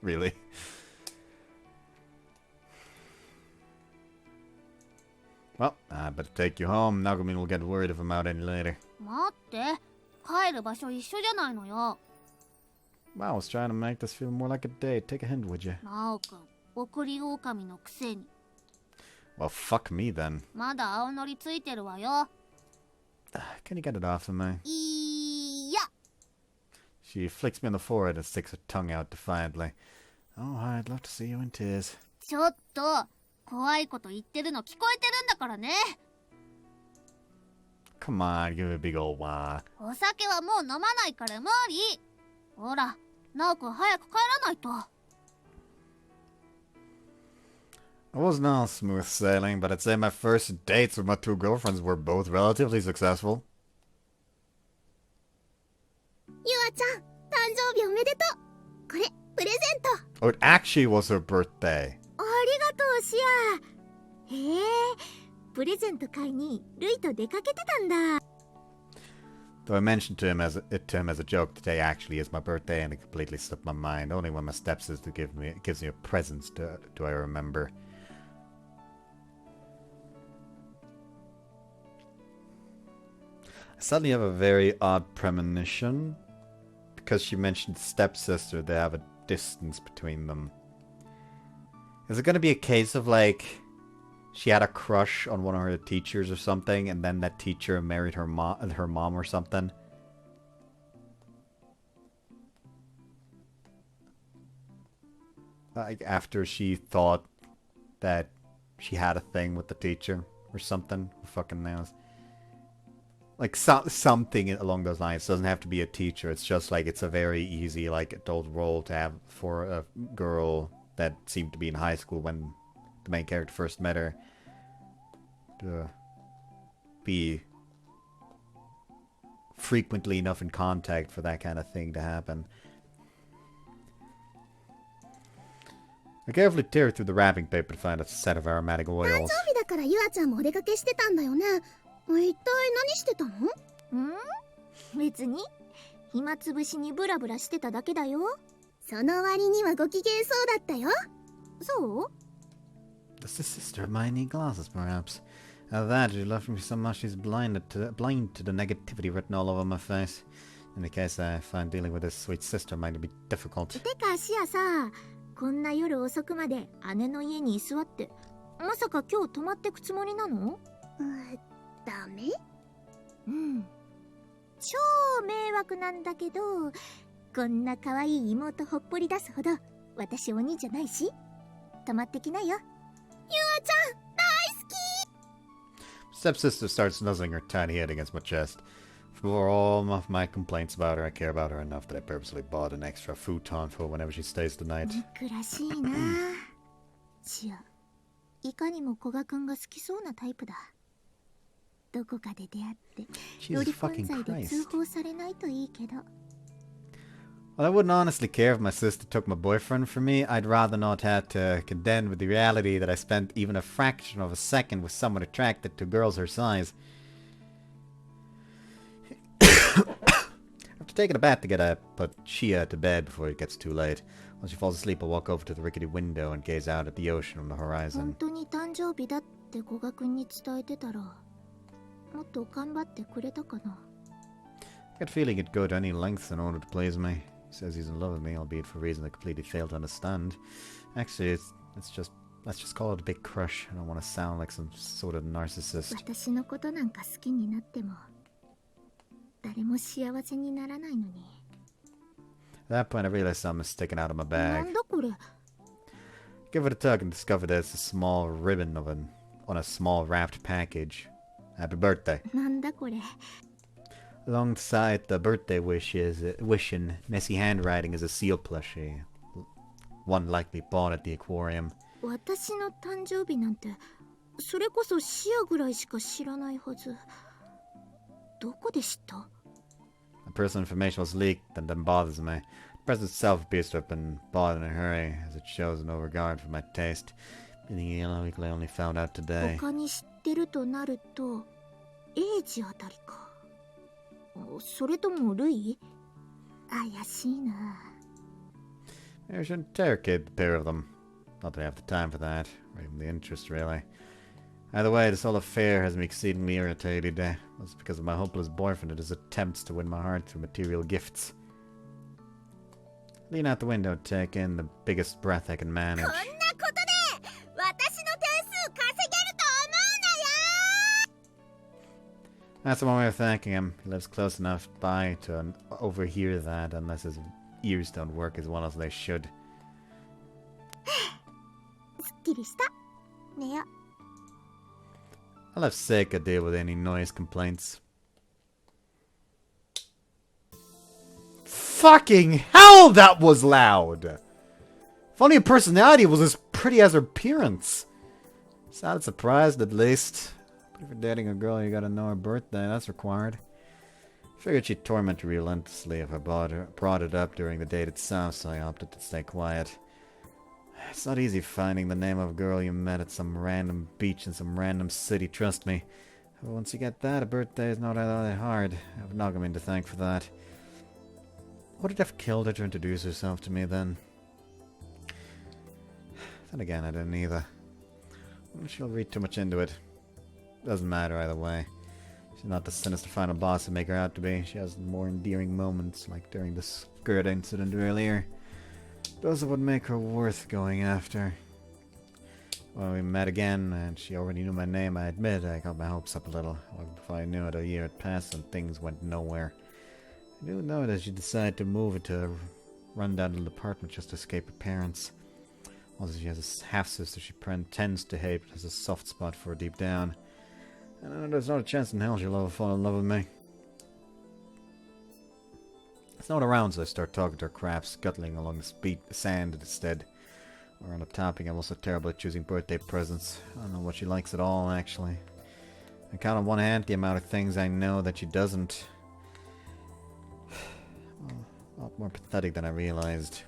Really. Well, I better take you home. Nagumin will get worried if I'm out any later. 待って、帰る場所一緒じゃないのよ。 Wow, I was trying to make this feel more like a date. Take a hint, would you? ナオくん、送り狼のくせに。 Well, fuck me then. まだ青のりついてるわよ。 Can you get it off of me? いや。 She flicks me on the forehead and sticks her tongue out defiantly. Oh, I'd love to see you in tears. ちょっと怖いこと言ってるの聞こえてるんだからね。 Come on, give me a big old wah. お酒はもう飲まないから無理。ほら、ナオくん早く帰らないと。 It wasn't all smooth sailing, but I'd say my first dates with my two girlfriends were both relatively successful. ゆあちゃん、誕生日おめでとう。これ、プレゼント。 Oh, it actually was her birthday. ありがとうシア。へえ、プレゼント買いにルイと出かけてたんだ。 Though I mentioned to him as a joke, today actually is my birthday, and it completely slipped my mind. Only when my stepsister gives me a present do I remember. I suddenly have a very odd premonition. Because she mentioned stepsister, they have a distance between them. Is it going to be a case of like she had a crush on one of her teachers or something, and then that teacher married her mom or something? Like after she thought that she had a thing with the teacher or something. Who fucking knows? Like something along those lines. It doesn't have to be a teacher. It's just like it's a very easy like adult role to have for a girl that seemed to be in high school when the main character first met her. To be frequently enough in contact for that kind of thing to happen. I carefully tear through the wrapping paper to find a set of aromatic 誕 oils. 生日だからゆあちゃんもお出かけしてたんだよね。一体何してたの？別に暇つぶしにブラブラしてただけだよ。その割にはご機嫌そうだったよ。そう？ That's the sister of mine need glasses, perhaps. Either that, she loved me so much she's blind to the negativity written all over my face. In the case, I find dealing with this sweet sister might be difficult. てかシアさ、こんな夜遅くまで姉の家に居座って、まさか今日泊まってくつもりなの？ダメ？うん。超迷惑なんだけど、こんな可愛い妹ほっぽり出すほど私鬼じゃないし、泊まってきなよ。ゆあちゃん、大好き。 Stepsister starts nuzzling her tiny head against my chest. For all of my complaints about her, I care about her enough that I purposely bought an extra futon for whenever she stays the night. 憎らしいな。シア、いかにも古賀くんが好きそうなタイプだ。どこかで出会って、ロリコン罪で通報されないといいけど。Well, I wouldn't honestly care if my sister took my boyfriend from me. I'd rather not have to contend with the reality that I spent even a fraction of a second with someone attracted to girls her size. After taking a bath together, I put Shia to bed before it gets too late. Once she falls asleep, I walk over to the rickety window and gaze out at the ocean on the 本 horizon. 当に誕生日だって古賀くんに伝えてたら、もっと頑張ってくれたかな。I got a feeling he'd go to any lengths in order to please me. He says he's in love with me, albeit for a reason I completely fail to understand. Actually, let's just call it a big crush. I don't want to sound like some sort of narcissist. 私のことなんか好きになっても、誰も幸せにならないのに。At that point, I realized something was sticking out of my な bag. んだこれ。 Give it a tug and discover there's a small ribbon on a small wrapped package. Happy birthday. なんだこれ。 Alongside the birthday wish in messy handwriting is a seal plushie. One likely bought at the aquarium. 私の誕生日なんて、それこそシアぐらいしか知らないはず。どこで知った？ My personal information was leaked and that bothers me. The present itself appears to have been bought in a hurry, as it shows no regard for my taste. Being Yellow Weekly I only found out today. 他に知ってるとなると、エイジあたりか。それともルイ？怪しいな。 I should interrogate the pair of them. Not that I have the time for that, or even the interest, really. Either way, this whole affair has me exceedingly irritated. That's because of my hopeless boyfriend and his attempts to win my heart through material gifts. Lean out the window and take in the biggest breath I can manage. こんなことで私の点数稼げると思うなよ。 That's one way of thanking him. He lives close enough by to overhear that unless his ears don't work as well as they should. すっきりした。寝よ。 I'll have Seika deal with any noise complaints. Fucking hell, that was loud! If only her personality was as pretty as her appearance. Sounded surprised, at least. If you're dating a girl, you gotta know her birthday. That's required. Figured she'd torment you relentlessly if I brought it up during the date itself, so I opted to stay quiet. It's not easy finding the name of a girl you met at some random beach in some random city, trust me. But once you get that, a birthday is not that hard. I have Nagamin to thank for that. Would it have killed her to introduce herself to me then? Then again, I didn't either. She'll read too much into it. Doesn't matter either way. She's not the sinister final boss I make her out to be. She has more endearing moments, like during the skirt incident earlier. Those are what make her worth going after. When we met again, and she already knew my name, I admit I got my hopes up a little. Before I knew it, a year had passed and things went nowhere. I do know that she decided to move into a rundown little apartment just to escape her parents. Also, she has a half-sister she pretends to hate, but has a soft spot for her deep down. And I know there's not a chance in hell she'll ever fall in love with me. It's not around, so I start talking to her crap, scuttling along the sand instead. Or on the topic, I'm also terrible at choosing birthday presents. I don't know what she likes at all, actually. I count on one hand the amount of things I know that she doesn't. Well, a lot more pathetic than I realized.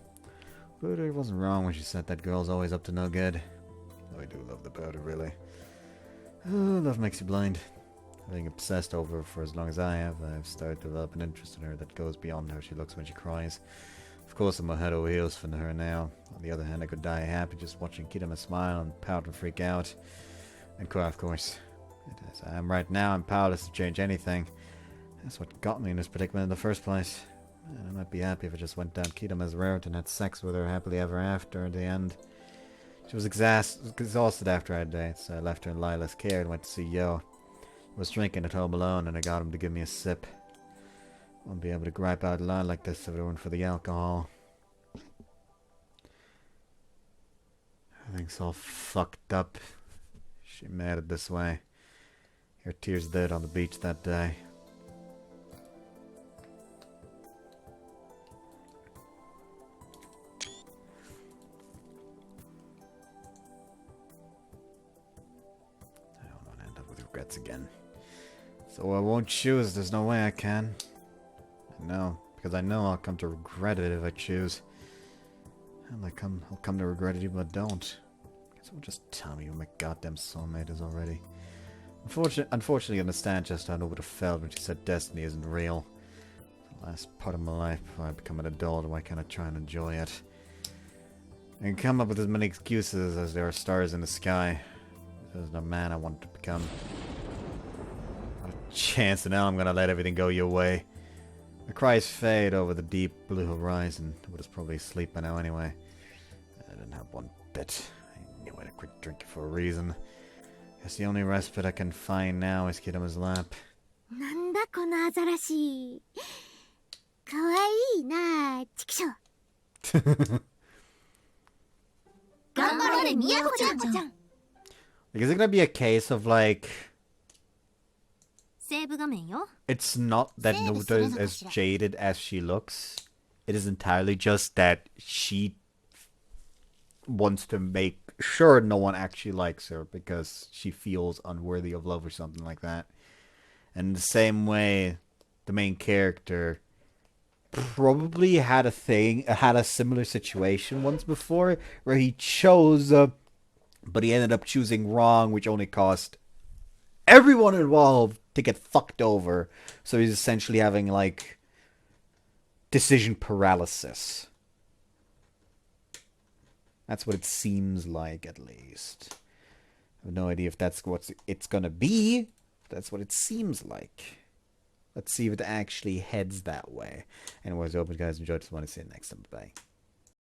But it wasn't wrong when she said that girl's always up to no good. Though I do love the powder, really. Oh, love makes you blind. Being obsessed over her for as long as I have, I've started to develop an interest in her that goes beyond how she looks when she cries. Of course, I'm a head over heels for her now. On the other hand, I could die happy just watching Kitama smile and pout and freak out. And cry, of course. As I am right now, I'm powerless to change anything. That's what got me in this predicament in the first place. And I might be happy if I just went down Kitama's route and had sex with her happily ever after at the end. She was exhausted after our date, so I left her in Lila's care and went to see Yo. I was drinking at home alone and I got him to give me a sip. Won't be able to gripe out loud like this if it weren't for the alcohol. Everything's all fucked up. She made it this way. Her tears dead on the beach that day. I don't want to end up with regrets again. So I won't choose. There's no way I can. I know, because I know I'll come to regret it if I choose. And I'll come to regret it even if I don't. Someone just tell me who my goddamn soulmate is already. Unfortunately, I understand just how I would have felt when she said destiny isn't real. The last part of my life before I become an adult, why can't I try and enjoy it? I can come up with as many excuses as there are stars in the sky. There's no man I want to become. Not a chance, and now I'm gonna let everything go your way. The cries fade over the deep blue horizon. I was probably asleep by now anyway. I didn't have one bit. I knew I'd quit drinking for a reason. Guess the only respite I can find now is Kitama's lap. なんだこのアザラシ。かわいいな、チキショ。頑張ろうね、みやこちゃん。 Like, is it gonna be a case of like... セーブ画面よ。 It's not that Nobuta is as jaded as she looks. It is entirely just that she wants to make sure no one actually likes her because she feels unworthy of love or something like that. And the same way, the main character probably had a similar situation once before where he chose, but he ended up choosing wrong, which only cost everyone involved to get fucked over. So he's essentially having, like, decision paralysis. That's what it seems like, at least. I have no idea if that's what it's gonna be. That's what it seems like. Let's see if it actually heads that way. Anyways, I hope you guys enjoyed. Just want to see you next time. Bye.